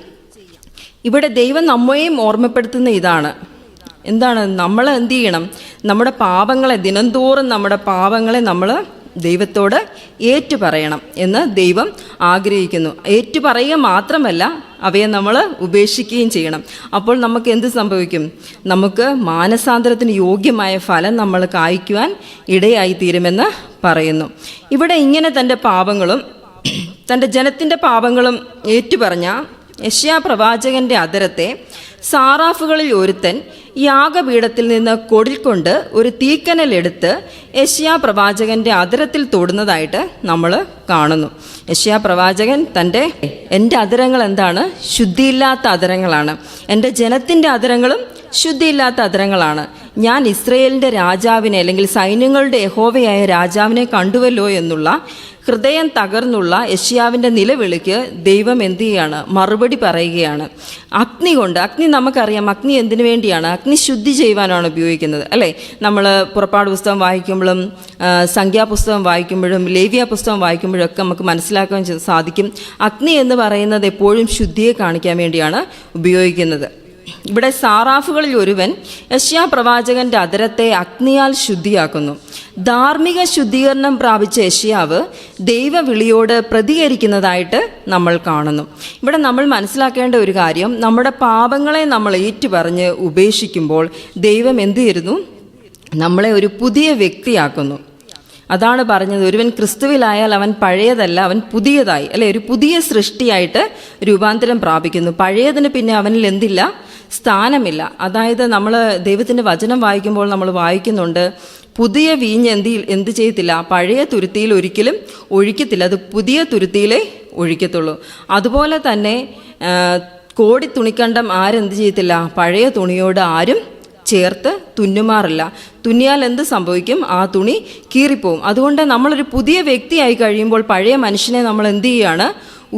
ഇവിടെ ദൈവം നമ്മയെയും ഓർമ്മപ്പെടുത്തുന്ന ഇതാണ്. എന്താണ്? നമ്മൾ എന്ത് ചെയ്യണം? നമ്മുടെ പാപങ്ങളെ ദിനംതോറും നമ്മുടെ പാപങ്ങളെ നമ്മൾ ദൈവത്തോട് ഏറ്റുപറയണം എന്ന് ദൈവം ആഗ്രഹിക്കുന്നു. ഏറ്റുപറയുക മാത്രമല്ല, അവയെ നമ്മൾ ഉപേക്ഷിക്കുകയും ചെയ്യണം. അപ്പോൾ നമുക്ക് എന്ത് സംഭവിക്കും? നമുക്ക് മാനസാന്തരത്തിന് യോഗ്യമായ ഫലം നമ്മൾ കായ്ക്കുവാൻ ഇടയായിത്തീരുമെന്ന് പറയുന്നു. ഇവിടെ ഇങ്ങനെ തൻ്റെ പാപങ്ങളും തൻ്റെ ജനത്തിൻ്റെ പാപങ്ങളും ഏറ്റുപറഞ്ഞ യെശയ്യാ പ്രവാചകൻ്റെ അധരത്തെ സാറാഫുകളിൽ ഒരുത്തൻ യാഗപീഠത്തിൽ നിന്ന് കൊടിൽ കൊണ്ട് ഒരു തീക്കനലെടുത്ത് യെശയ്യാ പ്രവാചകൻ്റെ അധരത്തിൽ തൊടുന്നതായിട്ട് നമ്മൾ കാണുന്നു. യെശയ്യാ പ്രവാചകൻ എൻ്റെ അധരങ്ങൾ എന്താണ്? ശുദ്ധിയില്ലാത്ത അധരങ്ങളാണ്. എൻ്റെ ജനത്തിൻ്റെ അധരങ്ങളും ശുദ്ധിയില്ലാത്ത അധരങ്ങളാണ്. ഞാൻ ഇസ്രയേലിൻ്റെ രാജാവിനെ, അല്ലെങ്കിൽ സൈന്യങ്ങളുടെ യഹോവയായ രാജാവിനെ കണ്ടുവല്ലോ എന്നുള്ള ഹൃദയം തകർന്നുള്ള യെശയ്യാവിൻ്റെ നിലവിളിക്ക് ദൈവം എന്ത് ചെയ്യുകയാണ്? മറുപടി പറയുകയാണ്. അഗ്നി കൊണ്ട്. അഗ്നി നമുക്കറിയാം, അഗ്നി എന്തിനു വേണ്ടിയാണ്? അഗ്നി ശുദ്ധി ചെയ്യുവാനാണ് ഉപയോഗിക്കുന്നത് അല്ലേ? നമ്മൾ പുറപ്പാട് പുസ്തകം വായിക്കുമ്പോഴും സംഖ്യാപുസ്തകം വായിക്കുമ്പോഴും ലേവ്യ പുസ്തകം വായിക്കുമ്പോഴും ഒക്കെ നമുക്ക് മനസ്സിലാക്കാൻ സാധിക്കും, അഗ്നി എന്ന് പറയുന്നത് എപ്പോഴും ശുദ്ധിയെ കാണിക്കാൻ വേണ്ടിയാണ് ഉപയോഗിക്കുന്നത്. ഇവിടെ സാറാഫുകളിൽ ഒരുവൻ യെശയ്യാ പ്രവാചകന്റെ അധരത്തെ അഗ്നിയാൽ ശുദ്ധിയാക്കുന്നു. ധാർമ്മിക ശുദ്ധീകരണം പ്രാപിച്ച യെശയ്യാവ് ദൈവവിളിയോട് പ്രതികരിക്കുന്നതായിട്ട് നമ്മൾ കാണുന്നു. ഇവിടെ നമ്മൾ മനസ്സിലാക്കേണ്ട ഒരു കാര്യം, നമ്മുടെ പാപങ്ങളെ നമ്മൾ ഏറ്റുപറഞ്ഞ് ഉപേക്ഷിക്കുമ്പോൾ ദൈവം എന്ത് ചെയ്യുന്നു? നമ്മളെ ഒരു പുതിയ വ്യക്തിയാക്കുന്നു. അതാണ് പറഞ്ഞത്, ഒരുവൻ ക്രിസ്തുവിലായാൽ അവൻ പഴയതല്ല, അവൻ പുതിയതായി അല്ലെ, ഒരു പുതിയ സൃഷ്ടിയായിട്ട് രൂപാന്തരം പ്രാപിക്കുന്നു. പഴയതിന് പിന്നെ അവനിൽ എന്തില്ല? സ്ഥാനമില്ല. അതായത് നമ്മൾ ദൈവത്തിൻ്റെ വചനം വായിക്കുമ്പോൾ നമ്മൾ വായിക്കുന്നുണ്ട്, പുതിയ വീഞ്ഞ് എന്ത് ചെയ്യത്തില്ല? പഴയ തുരുത്തിയിൽ ഒരിക്കലും ഒഴിക്കത്തില്ല, അത് പുതിയ തുരുത്തിയിലേ ഒഴിക്കത്തുള്ളൂ. അതുപോലെ തന്നെ കോടി തുണിക്കണ്ടം ആരെന്ത് ചെയ്യത്തില്ല? പഴയ തുണിയോട് ആരും ചേർത്ത് തുന്നുമാറില്ല. തുന്നിയാൽ എന്ത് സംഭവിക്കും? ആ തുണി കീറിപ്പോവും. അതുകൊണ്ട് നമ്മളൊരു പുതിയ വ്യക്തിയായി കഴിയുമ്പോൾ പഴയ മനുഷ്യനെ നമ്മൾ എന്ത് ചെയ്യുകയാണ്?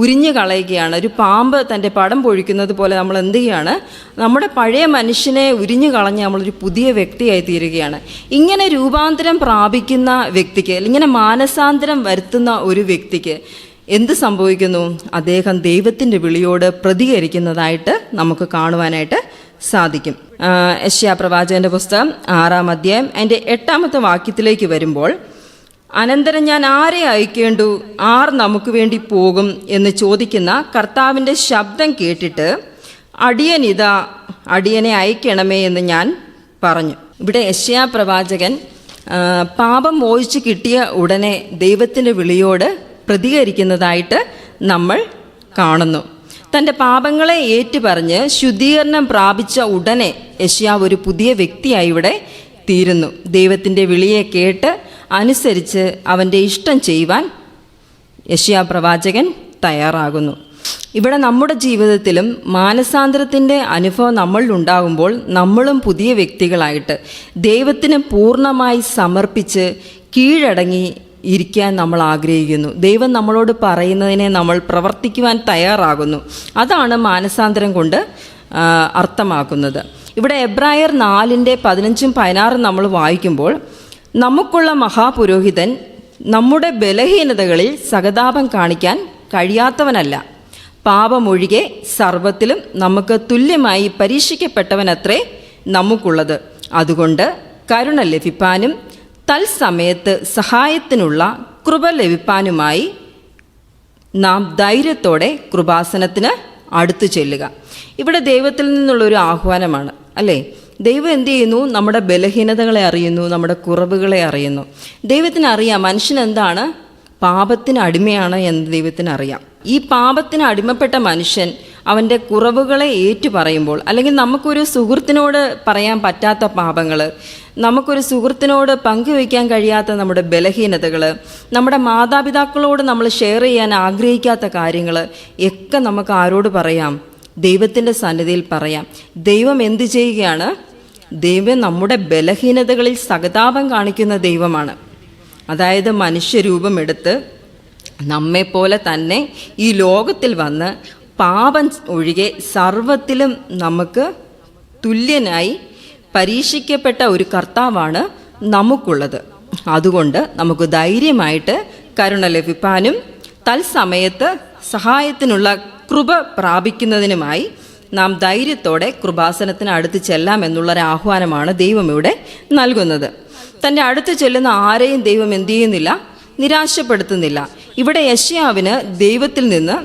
ഉരിഞ്ഞു കളയുകയാണ്. ഒരു പാമ്പ് തൻ്റെ പടം പൊഴിക്കുന്നത് പോലെ നമ്മൾ എന്ത് ചെയ്യുകയാണ്? നമ്മുടെ പഴയ മനുഷ്യനെ ഉരിഞ്ഞു കളഞ്ഞ് നമ്മളൊരു പുതിയ വ്യക്തിയായി തീരുകയാണ്. ഇങ്ങനെ രൂപാന്തരം പ്രാപിക്കുന്ന വ്യക്തിക്ക്, ഇങ്ങനെ മാനസാന്തരം വരുത്തുന്ന ഒരു വ്യക്തിക്ക് എന്ത് സംഭവിക്കുന്നു? അദ്ദേഹം ദൈവത്തിൻ്റെ വിളിയോട് പ്രതികരിക്കുന്നതായിട്ട് നമുക്ക് കാണുവാനായിട്ട് സാധിക്കും. യെശയ്യാ പ്രവാചകന്റെ പുസ്തകം 6-ാം അധ്യായം അതിൻ്റെ 8-ാമത്തെ വാക്യത്തിലേക്ക് വരുമ്പോൾ, അനന്തരം ഞാൻ ആരെ അയക്കേണ്ടു, ആർ നമുക്ക് വേണ്ടി പോകും എന്ന് ചോദിക്കുന്ന കർത്താവിൻ്റെ ശബ്ദം കേട്ടിട്ട് അടിയനിതാ, അടിയനെ അയക്കണമേ എന്ന് ഞാൻ പറഞ്ഞു. ഇവിടെ യെശയ്യാ പ്രവാചകൻ പാപം മോചിച്ച് കിട്ടിയ ഉടനെ ദൈവത്തിൻ്റെ വിളിയോട് പ്രതികരിക്കുന്നതായിട്ട് നമ്മൾ കാണുന്നു. തൻ്റെ പാപങ്ങളെ ഏറ്റുപറഞ്ഞ് ശുദ്ധീകരണം പ്രാപിച്ച ഉടനെ യെശയ്യാവ് ഒരു പുതിയ വ്യക്തിയായി ഇവിടെ തീരുന്നു. ദൈവത്തിൻ്റെ വിളിയെ കേട്ട് അനുസരിച്ച് അവൻ്റെ ഇഷ്ടം ചെയ്യുവാൻ യെശയ്യാ പ്രവാചകൻ തയ്യാറാകുന്നു. ഇവിടെ നമ്മുടെ ജീവിതത്തിലും മാനസാന്തരത്തിൻ്റെ അനുഭവം നമ്മളിലുണ്ടാകുമ്പോൾ നമ്മളും പുതിയ വ്യക്തികളായിട്ട് ദൈവത്തിന് പൂർണ്ണമായി സമർപ്പിച്ച് കീഴടങ്ങി ഇരിക്കാൻ നമ്മൾ ആഗ്രഹിക്കുന്നു. ദൈവം നമ്മളോട് പറയുന്നതിനെ നമ്മൾ പ്രവർത്തിക്കുവാൻ തയ്യാറാകുന്നു. അതാണ് മാനസാന്തരം കൊണ്ട് അർത്ഥമാക്കുന്നത്. ഇവിടെ എബ്രായർ 4:15-16 നമ്മൾ വായിക്കുമ്പോൾ, നമുക്കുള്ള മഹാപുരോഹിതൻ നമ്മുടെ ബലഹീനതകളിൽ സഹതാപം കാണിക്കാൻ കഴിയാത്തവനല്ല. പാപമൊഴികെ സർവത്തിലും നമുക്ക് തുല്യമായി പരീക്ഷിക്കപ്പെട്ടവനത്രേ നമുക്കുള്ളത്. അതുകൊണ്ട് കരുണ ലഭിപ്പാനും തൽസമയത്ത് സഹായത്തിനുള്ള കൃപ ലഭിപ്പാനുമായി നാം ധൈര്യത്തോടെ കൃപാസനത്തിന് അടുത്തു ചെല്ലുക. ഇവിടെ ദൈവത്തിൽ നിന്നുള്ളൊരു ആഹ്വാനമാണ് അല്ലേ. ദൈവം എന്ത് ചെയ്യുന്നു? നമ്മുടെ ബലഹീനതകളെ അറിയുന്നു, നമ്മുടെ കുറവുകളെ അറിയുന്നു. ദൈവത്തിന് അറിയാം മനുഷ്യൻ എന്താണ്, പാപത്തിന് അടിമയാണ് എന്ന് ദൈവത്തിന് അറിയാം. ഈ പാപത്തിന് അടിമപ്പെട്ട മനുഷ്യൻ അവൻ്റെ കുറവുകളെ ഏറ്റുപറയുമ്പോൾ, അല്ലെങ്കിൽ നമുക്കൊരു സുഹൃത്തിനോട് പറയാൻ പറ്റാത്ത പാപങ്ങൾ, നമുക്കൊരു സുഹൃത്തിനോട് പങ്കുവയ്ക്കാൻ കഴിയാത്ത നമ്മുടെ ബലഹീനതകൾ, നമ്മുടെ മാതാപിതാക്കളോട് നമ്മൾ ഷെയർ ചെയ്യാൻ ആഗ്രഹിക്കാത്ത കാര്യങ്ങൾ ഒക്കെ നമുക്ക് ആരോട് പറയാം? ദൈവത്തിൻ്റെ സന്നിധിയിൽ പറയാം. ദൈവം എന്ത് ചെയ്യുകയാണ്? ദൈവം നമ്മുടെ ബലഹീനതകളിൽ സഹതാപം കാണിക്കുന്ന ദൈവമാണ്. അതായത് മനുഷ്യരൂപമെടുത്ത് നമ്മെപ്പോലെ തന്നെ ഈ ലോകത്തിൽ വന്ന് പാപം ഒഴികെ സർവത്തിലും നമുക്ക് തുല്യനായി പരീക്ഷിക്കപ്പെട്ട ഒരു കർത്താവാണ് നമുക്കുള്ളത്. അതുകൊണ്ട് നമുക്ക് ധൈര്യമായിട്ട് കരുണ ലഭിപ്പാനും തൽസമയത്ത് സഹായത്തിനുള്ള കൃപ പ്രാപിക്കുന്നതിനുമായി നാം ധൈര്യത്തോടെ കൃപാസനത്തിന് അടുത്ത് ചെല്ലാമെന്നുള്ളൊരു ആഹ്വാനമാണ് ദൈവം ഇവിടെ നൽകുന്നത്. തൻ്റെ അടുത്ത് ചെല്ലുന്ന ആരെയും ദൈവം എന്തു ചെയ്യുന്നില്ല? നിരാശപ്പെടുത്തുന്നില്ല. ഇവിടെ യെശയ്യാവിന് ദൈവത്തിൽ നിന്ന്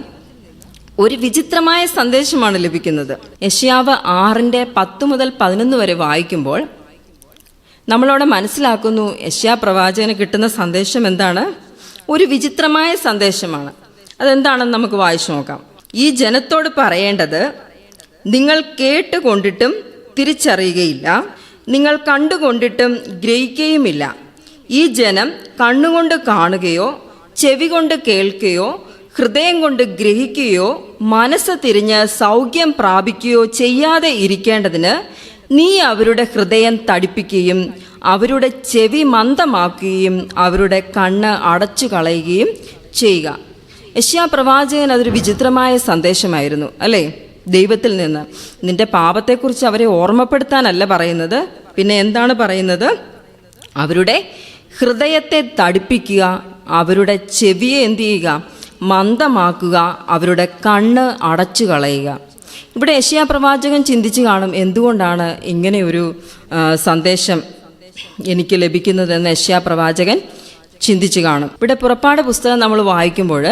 ഒരു വിചിത്രമായ സന്ദേശമാണ് ലഭിക്കുന്നത്. യെശയ്യാവ് 6:10 മുതൽ 11 വരെ വായിക്കുമ്പോൾ നമ്മളവിടെ മനസ്സിലാക്കുന്നു യെശയ്യാ പ്രവാചകന് കിട്ടുന്ന സന്ദേശം എന്താണ്? ഒരു വിചിത്രമായ സന്ദേശമാണ്. അതെന്താണെന്ന് നമുക്ക് വായിച്ചു നോക്കാം. ഈ ജനത്തോട് പറയേണ്ടത്, നിങ്ങൾ കേട്ടുകൊണ്ടിട്ടും തിരിച്ചറിയുകയില്ല, നിങ്ങൾ കണ്ടുകൊണ്ടിട്ടും ഗ്രഹിക്കുകയുമില്ല. ഈ ജനം കണ്ണുകൊണ്ട് കാണുകയോ ചെവി കൊണ്ട് കേൾക്കുകയോ ഹൃദയം കൊണ്ട് ഗ്രഹിക്കുകയോ മനസ്സ് തിരിഞ്ഞ് സൗഖ്യം പ്രാപിക്കുകയോ ചെയ്യാതെ ഇരിക്കേണ്ടതിന് നീ അവരുടെ ഹൃദയം തടിപ്പിക്കുകയും അവരുടെ ചെവി മന്ദമാക്കുകയും അവരുടെ കണ്ണ് അടച്ചു കളയുകയും ചെയ്യുക. യെശയ്യാ പ്രവാചകൻ അതൊരു വിചിത്രമായ സന്ദേശമായിരുന്നു അല്ലേ, ദൈവത്തിൽ നിന്ന്. നിന്റെ പാപത്തെക്കുറിച്ച് അവരെ ഓർമ്മപ്പെടുത്താനല്ല പറയുന്നത്, പിന്നെ എന്താണ് പറയുന്നത്? അവരുടെ ഹൃദയത്തെ തടിപ്പിക്കുക, അവരുടെ ചെവിയെ എന്തു ചെയ്യുക? മന്ദമാക്കുക, അവരുടെ കണ്ണ് അടച്ചു കളയുക. ഇവിടെ യെശയ്യാ പ്രവാചകൻ ചിന്തിച്ച് കാണും, എന്തുകൊണ്ടാണ് ഇങ്ങനെയൊരു സന്ദേശം എനിക്ക് ലഭിക്കുന്നതെന്ന് യെശയ്യാ പ്രവാചകൻ ചിന്തിച്ച് കാണും. ഇവിടെ പുറപ്പാട് പുസ്തകം നമ്മൾ വായിക്കുമ്പോൾ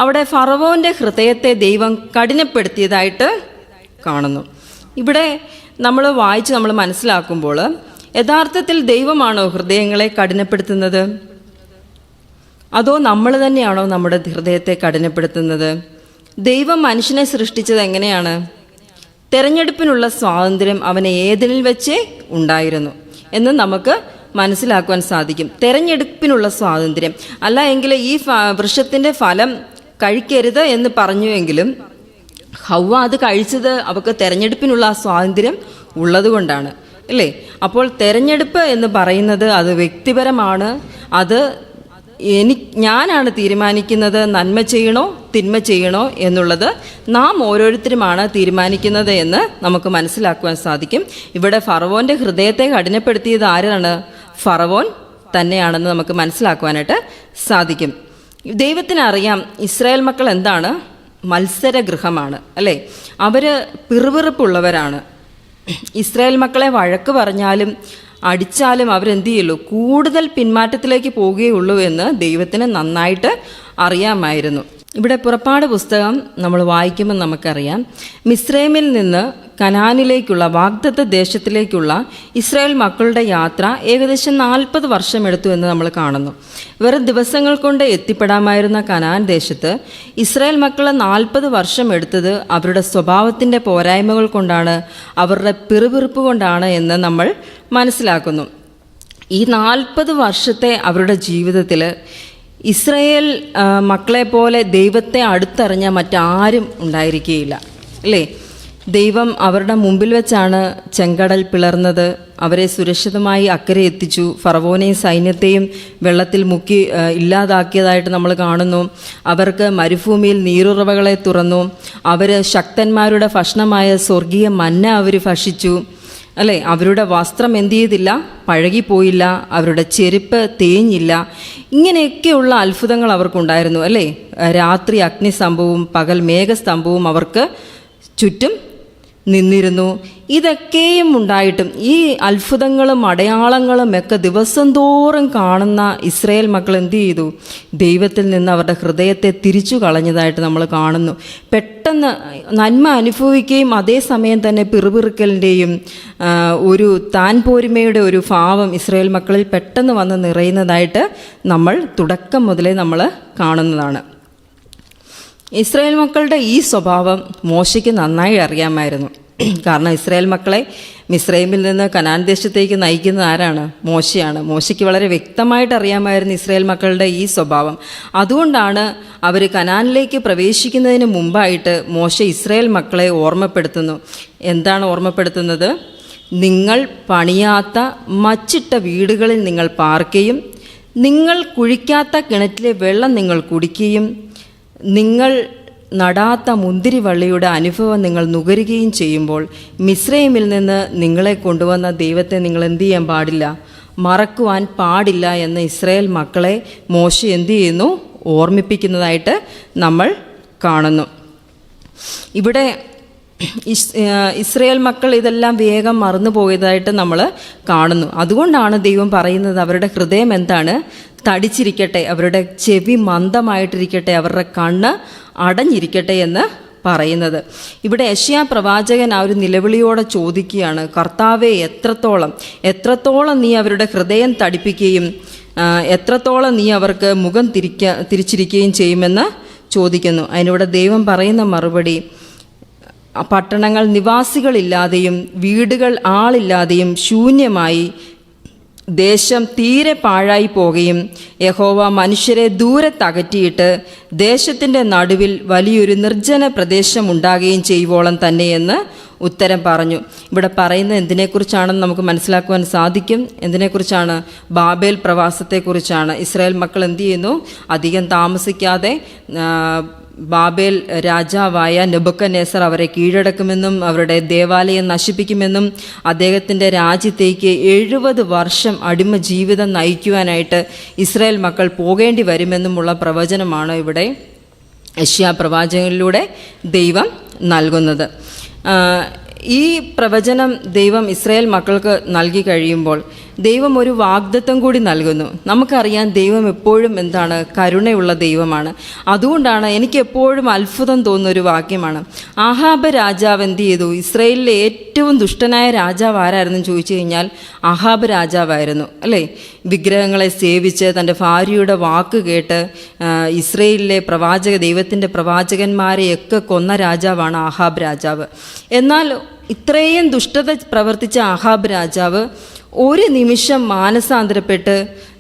അവിടെ ഫറവോൻ്റെ ഹൃദയത്തെ ദൈവം കഠിനപ്പെടുത്തിയതായിട്ട് കാണുന്നു. ഇവിടെ നമ്മൾ വായിച്ച് നമ്മൾ മനസ്സിലാക്കുമ്പോൾ യഥാർത്ഥത്തിൽ ദൈവമാണോ ഹൃദയങ്ങളെ കഠിനപ്പെടുത്തുന്നത്, അതോ നമ്മൾ തന്നെയാണോ നമ്മുടെ ഹൃദയത്തെ കഠിനപ്പെടുത്തുന്നത്? ദൈവം മനുഷ്യനെ സൃഷ്ടിച്ചത് എങ്ങനെയാണ്? തെരഞ്ഞെടുപ്പിനുള്ള സ്വാതന്ത്ര്യം അവന് ഏദനിൽ വെച്ചേ ഉണ്ടായിരുന്നു എന്ന് നമുക്ക് മനസ്സിലാക്കുവാൻ സാധിക്കും. തെരഞ്ഞെടുപ്പിനുള്ള സ്വാതന്ത്ര്യം അല്ല എങ്കിൽ ഈ വൃക്ഷത്തിൻ്റെ ഫലം കഴിക്കരുത് എന്ന് പറഞ്ഞുവെങ്കിലും ഹവ്വ അത് കഴിച്ചത് അവൾക്ക് തെരഞ്ഞെടുപ്പിനുള്ള സ്വാതന്ത്ര്യം ഉള്ളതുകൊണ്ടാണ് അല്ലേ. അപ്പോൾ തെരഞ്ഞെടുപ്പ് എന്ന് പറയുന്നത് അത് വ്യക്തിപരമാണ്. അത് ഞാനാണ് തീരുമാനിക്കുന്നത് നന്മ ചെയ്യണോ തിന്മ ചെയ്യണോ എന്നുള്ളത് നാം ഓരോരുത്തരുമാണ് തീരുമാനിക്കുന്നത് എന്ന് നമുക്ക് മനസ്സിലാക്കുവാൻ സാധിക്കും. ഇവിടെ ഫറവോൻ്റെ ഹൃദയത്തെ കഠിനപ്പെടുത്തിയത് ആരാണ്? ഫറവോൻ തന്നെയാണെന്ന് നമുക്ക് മനസ്സിലാക്കുവാനായിട്ട് സാധിക്കും. ദൈവത്തിന് അറിയാം ഇസ്രായേൽ മക്കൾ എന്താണ്? മത്സരഗൃഹമാണ് അല്ലേ. അവർ പിറുപിറുപ്പുള്ളവരാണ്. ഇസ്രായേൽ മക്കളെ വഴക്ക് പറഞ്ഞാലും അടിച്ചാലും അവരെന്ത് ചെയ്യുള്ളൂ? കൂടുതൽ പിന്മാറ്റത്തിലേക്ക് പോവുകയുള്ളൂ എന്ന് ദൈവത്തിന് നന്നായിട്ട് അറിയാമായിരുന്നു. ഇവിടെ പുറപ്പാട് പുസ്തകം നമ്മൾ വായിക്കുമ്പോൾ നമുക്കറിയാം മിസ്രൈമിൽ നിന്ന് കനാനിലേക്കുള്ള വാഗ്ദത്ത ദേശത്തിലേക്കുള്ള ഇസ്രായേൽ മക്കളുടെ യാത്ര ഏകദേശം 40 വർഷം എടുത്തു എന്ന് നമ്മൾ കാണുന്നു. വെറും ദിവസങ്ങൾ കൊണ്ട് എത്തിപ്പെടാമായിരുന്ന കനാൻ ദേശത്ത് ഇസ്രായേൽ മക്കൾ 40 വർഷം എടുത്തത് അവരുടെ സ്വഭാവത്തിൻ്റെ പോരായ്മകൾ കൊണ്ടാണ്, അവരുടെ പിറുപിറുപ്പ് കൊണ്ടാണ് എന്ന് നമ്മൾ മനസ്സിലാക്കുന്നു. ഈ 40 വർഷത്തെ അവരുടെ ജീവിതത്തിൽ ഇസ്രായേൽ മക്കളെ പോലെ ദൈവത്തെ അടുത്തറിഞ്ഞ മറ്റാരും ഉണ്ടായിരിക്കുകയില്ല അല്ലേ. ദൈവം അവരുടെ മുമ്പിൽ വെച്ചാണ് ചെങ്കടൽ പിളർന്നത്, അവരെ സുരക്ഷിതമായി അക്കരെ എത്തിച്ചു, ഫറവോനെയും സൈന്യത്തെയും വെള്ളത്തിൽ മുക്കി ഇല്ലാതാക്കിയതായിട്ട് നമ്മൾ കാണുന്നു. അവർക്ക് മരുഭൂമിയിൽ നീരുറവകളെ തുറന്നു, അവർ ശക്തന്മാരുടെ ഭക്ഷണമായ സ്വർഗീയ മന്ന അവർ ഭക്ഷിച്ചു. അല്ലേ? അവരുടെ വസ്ത്രം എന്ത് ചെയ്തില്ല? പഴകിപ്പോയില്ല. അവരുടെ ചെരുപ്പ് തേഞ്ഞില്ല. ഇങ്ങനെയൊക്കെയുള്ള അത്ഭുതങ്ങൾ അവർക്കുണ്ടായിരുന്നു, അല്ലേ? രാത്രി അഗ്നിസ്തംഭവും പകൽ മേഘസ്തംഭവും അവർക്ക് ചുറ്റും നിന്നിരുന്നു. ഇതൊക്കെയും ഉണ്ടായിട്ടും ഈ അത്ഭുതങ്ങളും അടയാളങ്ങളും ഒക്കെ ദിവസം തോറും കാണുന്ന ഇസ്രായേൽ മക്കൾ എന്ത് ചെയ്തു? ദൈവത്തിൽ നിന്ന് അവരുടെ ഹൃദയത്തെ തിരിച്ചു കളഞ്ഞതായിട്ട് നമ്മൾ കാണുന്നു. പെട്ടെന്ന് നന്മ അനുഭവിക്കുകയും അതേസമയം തന്നെ പിറുപിറുക്കലിൻ്റെയും ഒരു താൻ പോരുമയുടെ ഒരു ഭാവം ഇസ്രായേൽ മക്കളിൽ പെട്ടെന്ന് വന്ന് നിറയുന്നതായിട്ട് നമ്മൾ തുടക്കം മുതലേ നമ്മൾ കാണുന്നതാണ്. ഇസ്രായേൽ മക്കളുടെ ഈ സ്വഭാവം മോശയ്ക്ക് നന്നായി അറിയാമായിരുന്നു. കാരണം ഇസ്രായേൽ മക്കളെ മിസ്രൈമിൽ നിന്ന് കനാൻ ദേശത്തേക്ക് നയിക്കുന്നത് ആരാണ്? മോശയാണ്. മോശയ്ക്ക് വളരെ വ്യക്തമായിട്ട് അറിയാമായിരുന്നു ഇസ്രായേൽ മക്കളുടെ ഈ സ്വഭാവം. അതുകൊണ്ടാണ് അവർ കനാനിലേക്ക് പ്രവേശിക്കുന്നതിന് മുമ്പായിട്ട് മോശ ഇസ്രായേൽ മക്കളെ ഓർമ്മപ്പെടുത്തുന്നു. എന്താണ് ഓർമ്മപ്പെടുത്തുന്നത്? നിങ്ങൾ പണിയാത്ത മച്ചിട്ട വീടുകളിൽ നിങ്ങൾ പാർക്കുകയും നിങ്ങൾ കുഴിക്കാത്ത കിണറ്റിലെ വെള്ളം നിങ്ങൾ കുടിക്കുകയും നിങ്ങൾ നടാത്ത മുന്തിരിവള്ളിയുടെ അനുഭവം നിങ്ങൾ നുകരുകയും ചെയ്യുമ്പോൾ മിസ്രൈമിൽ നിന്ന് നിങ്ങളെ കൊണ്ടുവന്ന ദൈവത്തെ നിങ്ങൾ എന്ത് ചെയ്യാൻ പാടില്ല? മറക്കുവാൻ പാടില്ല എന്ന് ഇസ്രായേൽ മക്കളെ മോശ എന്ത് ചെയ്യുന്നു? ഓർമ്മിപ്പിക്കുന്നതായിട്ട് നമ്മൾ കാണുന്നു. ഇവിടെ ഇസ്രായേൽ മക്കൾ ഇതെല്ലാം വേഗം മറന്നു പോയതായിട്ട് നമ്മൾ കാണുന്നു. അതുകൊണ്ടാണ് ദൈവം പറയുന്നത് അവരുടെ ഹൃദയം എന്താണ്? തടിച്ചിരിക്കട്ടെ, അവരുടെ ചെവി മന്ദമായിട്ടിരിക്കട്ടെ, അവരുടെ കണ്ണ് അടഞ്ഞിരിക്കട്ടെ എന്ന് പറയുന്നത്. ഇവിടെ യെശയ്യാ പ്രവാചകൻ ആ ഒരു നിലവിളിയോടെ ചോദിക്കുകയാണ്, കർത്താവേ, എത്രത്തോളം നീ അവരുടെ ഹൃദയം തടിപ്പിക്കുകയും എത്രത്തോളം നീ അവർക്ക് മുഖം തിരിച്ചിരിക്കുകയും ചെയ്യുമെന്ന് ചോദിക്കുന്നു. അതിനിവിടെ ദൈവം പറയുന്ന മറുപടി, പട്ടണങ്ങൾ നിവാസികളില്ലാതെയും വീടുകൾ ആളില്ലാതെയും ശൂന്യമായി ദേശം തീരെ പാഴായി പോകുകയും യഹോവ മനുഷ്യരെ ദൂരത്തകറ്റിയിട്ട് ദേശത്തിൻ്റെ നടുവിൽ വലിയൊരു നിർജ്ജന പ്രദേശം ഉണ്ടാകുകയും ചെയ്യുവോളം തന്നെയെന്ന് ഉത്തരം പറഞ്ഞു. ഇവിടെ പറയുന്നത് എന്തിനെക്കുറിച്ചാണെന്ന് നമുക്ക് മനസ്സിലാക്കുവാൻ സാധിക്കും. എന്തിനെക്കുറിച്ചാണ്? ബാബേൽ പ്രവാസത്തെക്കുറിച്ചാണ്. ഇസ്രായേൽ മക്കൾ എന്ത് ചെയ്യുന്നു? അധികം താമസിക്കാതെ ബാബേൽ രാജാവായ നെബൂഖദ്നേസർ അവരെ കീഴടക്കുമെന്നും അവരുടെ ദേവാലയം നശിപ്പിക്കുമെന്നും അദ്ദേഹത്തിൻ്റെ രാജ്യത്തേക്ക് 70 വർഷം അടിമ ജീവിതം നയിക്കുവാനായിട്ട് ഇസ്രായേൽ മക്കൾ പോകേണ്ടി വരുമെന്നുമുള്ള പ്രവചനമാണ് ഇവിടെ യെശയ്യാ പ്രവാചകനിലൂടെ ദൈവം നൽകുന്നത്. ഈ പ്രവചനം ദൈവം ഇസ്രായേൽ മക്കൾക്ക് നൽകി കഴിയുമ്പോൾ ദൈവം ഒരു വാഗ്ദത്തം കൂടി നൽകുന്നു. നമുക്കറിയാം ദൈവം എപ്പോഴും എന്താണ്? കരുണയുള്ള ദൈവമാണ്. അതുകൊണ്ടാണ് എനിക്ക് എപ്പോഴും അത്ഭുതം തോന്നുന്നൊരു വാക്യമാണ്. ആഹാബ് രാജാവ് എന്ത് ചെയ്തു? ഇസ്രായേലിലെ ഏറ്റവും ദുഷ്ടനായ രാജാവ് ആരായിരുന്നു ചോദിച്ചു കഴിഞ്ഞാൽ ആഹാബ് രാജാവായിരുന്നു, അല്ലേ? വിഗ്രഹങ്ങളെ സേവിച്ച് തൻ്റെ ഭാര്യയുടെ വാക്ക് കേട്ട് ഇസ്രായേലിലെ ദൈവത്തിൻ്റെ പ്രവാചകന്മാരെയൊക്കെ കൊന്ന രാജാവാണ് ആഹാബ് രാജാവ്. എന്നാൽ ഇത്രയും ദുഷ്ടത പ്രവർത്തിച്ച ആഹാബ് രാജാവ് ഒരു നിമിഷം മാനസാന്തരപ്പെട്ട്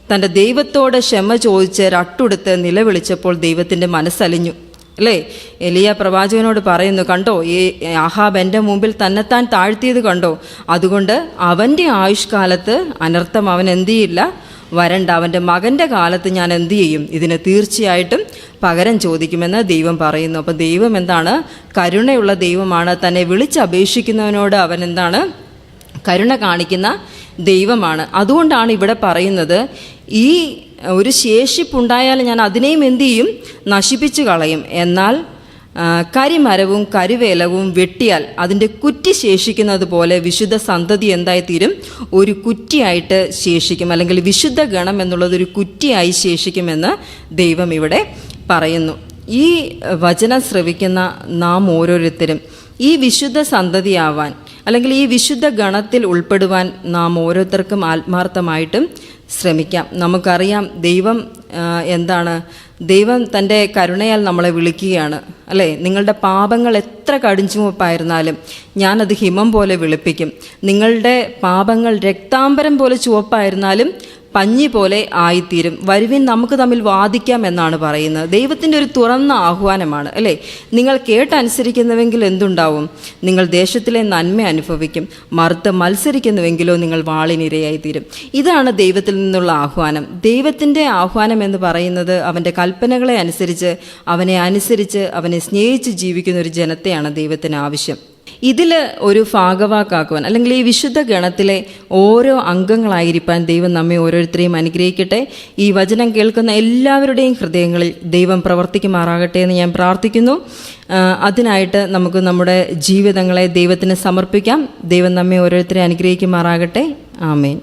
തൻ്റെ ദൈവത്തോട് ക്ഷമ ചോദിച്ച് രട്ടുടുത്ത് നിലവിളിച്ചപ്പോൾ ദൈവത്തിൻ്റെ മനസ്സലിഞ്ഞു, അല്ലേ? എലിയ പ്രവാചകനോട് പറയുന്നു, കണ്ടോ ഈ ആഹാബ് എൻ്റെ മുമ്പിൽ തന്നെത്താൻ താഴ്ത്തിയത് കണ്ടോ? അതുകൊണ്ട് അവൻ്റെ ആയുഷ്കാലത്ത് അനർത്ഥം അവൻ എന്ത് ചെയ്യില്ല, വരണ്ട. അവൻ്റെ മകൻ്റെ കാലത്ത് ഞാൻ എന്തു ചെയ്യും? ഇതിന് തീർച്ചയായിട്ടും പകരം ചോദിക്കുമെന്ന് ദൈവം പറയുന്നു. അപ്പം ദൈവം എന്താണ്? കരുണയുള്ള ദൈവമാണ്. തന്നെ വിളിച്ചപേക്ഷിക്കുന്നവനോട് അവൻ എന്താണ്? കരുണ കാണിക്കുന്ന ദൈവമാണ്. അതുകൊണ്ടാണ് ഇവിടെ പറയുന്നത്, ഈ ഒരു ശേഷിപ്പുണ്ടായാൽ ഞാൻ അതിനെയും എന്തു ചെയ്യും? നശിപ്പിച്ചു കളയും. എന്നാൽ കരിമരവും കരുവേലവും വെട്ടിയാൽ അതിൻ്റെ കുറ്റി ശേഷിക്കുന്നത് പോലെ വിശുദ്ധ സന്തതി എന്തായിത്തീരും? ഒരു കുറ്റിയായിട്ട് ശേഷിക്കും, അല്ലെങ്കിൽ വിശുദ്ധ ഗണം എന്നുള്ളതൊരു കുറ്റിയായി ശേഷിക്കുമെന്ന് ദൈവം ഇവിടെ പറയുന്നു. ഈ വചനം ശ്രവിക്കുന്ന നാം ഓരോരുത്തരും ഈ വിശുദ്ധ സന്തതിയാവാൻ, അല്ലെങ്കിൽ ഈ വിശുദ്ധ ഗണത്തിൽ ഉൾപ്പെടുവാൻ നാം ഓരോരുത്തർക്കും ആത്മാർത്ഥമായിട്ടും ശ്രമിക്കാം. നമുക്കറിയാം ദൈവം എന്താണ്? ദൈവം തൻ്റെ കരുണയാൽ നമ്മളെ വിളിക്കുകയാണ്, അല്ലേ? നിങ്ങളുടെ പാപങ്ങൾ എത്ര കടുംചുവപ്പായിരുന്നാലും ഞാനത് ഹിമം പോലെ വെളുപ്പിക്കും. നിങ്ങളുടെ പാപങ്ങൾ രക്താംബരം പോലെ ചുവപ്പായിരുന്നാലും പഞ്ഞി പോലെ ആയിത്തീരും. വരുവിൻ, നമുക്ക് തമ്മിൽ വാദിക്കാം എന്നാണ് പറയുന്നത്. ദൈവത്തിൻ്റെ ഒരു തുറന്ന ആഹ്വാനമാണ്, അല്ലേ? നിങ്ങൾ കേട്ടനുസരിക്കുന്നുവെങ്കിൽ എന്തുണ്ടാവും? നിങ്ങൾ ദേശത്തിലെ നന്മ അനുഭവിക്കും. മറുത്ത് മത്സരിക്കുന്നുവെങ്കിലോ നിങ്ങൾ വാളിനിരയായിത്തീരും. ഇതാണ് ദൈവത്തിൽ നിന്നുള്ള ആഹ്വാനം. ദൈവത്തിൻ്റെ ആഹ്വാനം എന്ന് പറയുന്നത് അവൻ്റെ കൽപ്പനകളെ അനുസരിച്ച് അവനെ സ്നേഹിച്ച് ജീവിക്കുന്ന ഒരു ജനത്തെയാണ് ദൈവത്തിന് ആവശ്യം. ഇതിൽ ഒരു ഭാഗവാക്കാക്കുവാൻ അല്ലെങ്കിൽ ഈ വിശുദ്ധ ഗണത്തിലെ ഓരോ അംഗങ്ങളായിരിക്കാൻ ദൈവം നമ്മെ ഓരോരുത്തരെയും അനുഗ്രഹിക്കട്ടെ. ഈ വചനം കേൾക്കുന്ന എല്ലാവരുടെയും ഹൃദയങ്ങളിൽ ദൈവം പ്രവർത്തിക്കുമാറാകട്ടെ എന്ന് ഞാൻ പ്രാർത്ഥിക്കുന്നു. അതിനായിട്ട് നമുക്ക് നമ്മുടെ ജീവിതങ്ങളെ ദൈവത്തിന് സമർപ്പിക്കാം. ദൈവം നമ്മെ ഓരോരുത്തരെ അനുഗ്രഹിക്കുമാറാകട്ടെ. ആമേൻ.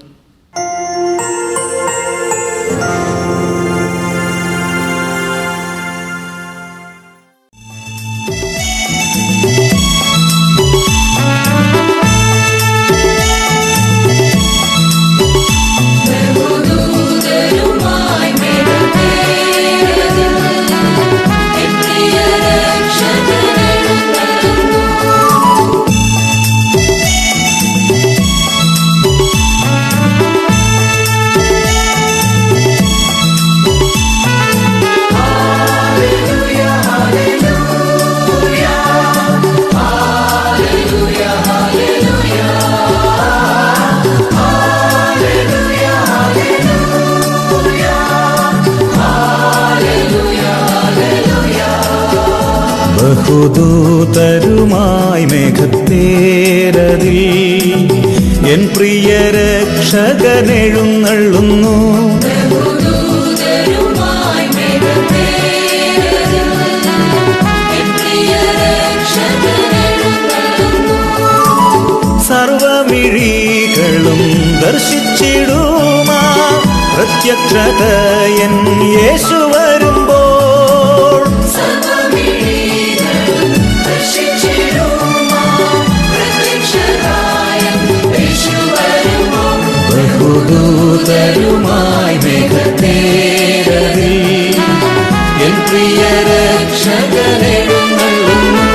ബഹുദൂതരുമായി മേഘത്തേരതിൽ എൻ പ്രിയ രക്ഷകനെഴുന്നള്ളുന്നു. സർവമിഴികളും ദർശിച്ചിടുമാ പ്രത്യക്ഷത എൻ യേശു വരുമ്പോൾ. ബഹുദൂതരുമായി മേഘത്തേരതിൽ എൻ പ്രിയ രക്ഷകനെഴുന്നള്ളുന്നു.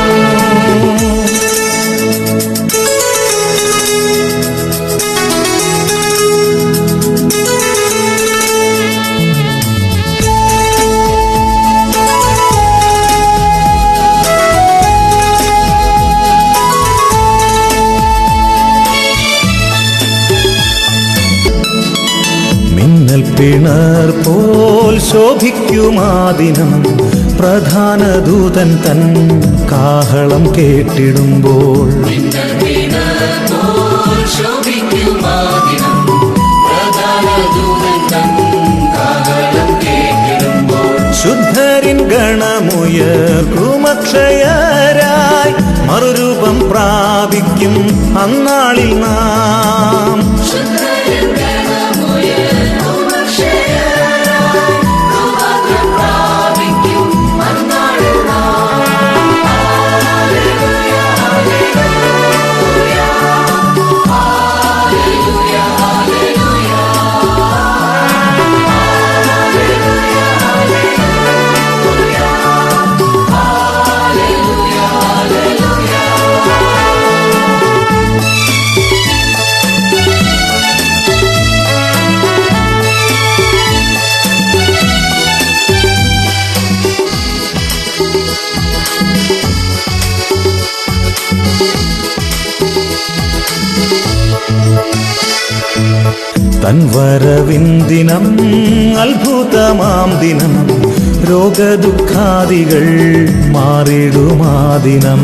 പിണർ പോൽ ശോഭിക്കുമാദിനം പ്രധാന ദൂതൻ തൻ കാഹളം കേട്ടിടുമ്പോൾ. ശുദ്ധരിൻ ഗണമുയർക്കുമക്ഷയരായി മറുരൂപം പ്രാപിക്കും അന്നാളിൽ നാം. തൻ വരവിൻ ദിനം അത്ഭുതമാം ദിനം രോഗദുഃഖാദികൾ മാറിടുമാദിനം.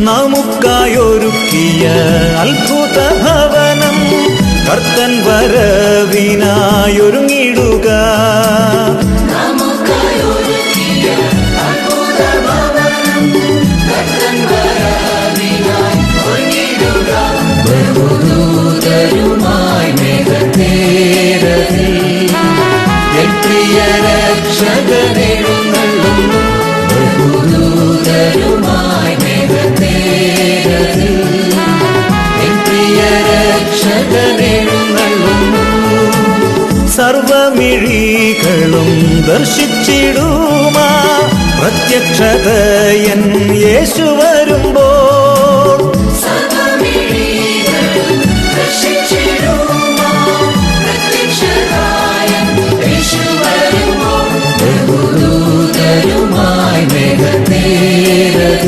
നമുക്കായൊരുക്കിയ അത്ഭുത ഭവനം കർത്തൻ വരവിനായൊരുങ്ങിടുക. ബഹുദൂതരുമായി മേഘത്തേരതിൽ എൻ പ്രിയ രക്ഷകനെഴുന്നള്ളുന്നു. ബഹുദൂതരുമായി മേഘത്തേരതിൽ എൻ പ്രിയ രക്ഷകനെഴുന്നള്ളുന്നു. സർവമിഴികളും ദർശിച്ചിടുമാ പ്രത്യക്ഷത എൻ യേശു വരുമ്പോൾ. ബഹുദൂതരുമായി മേഘത്തേരതിൽ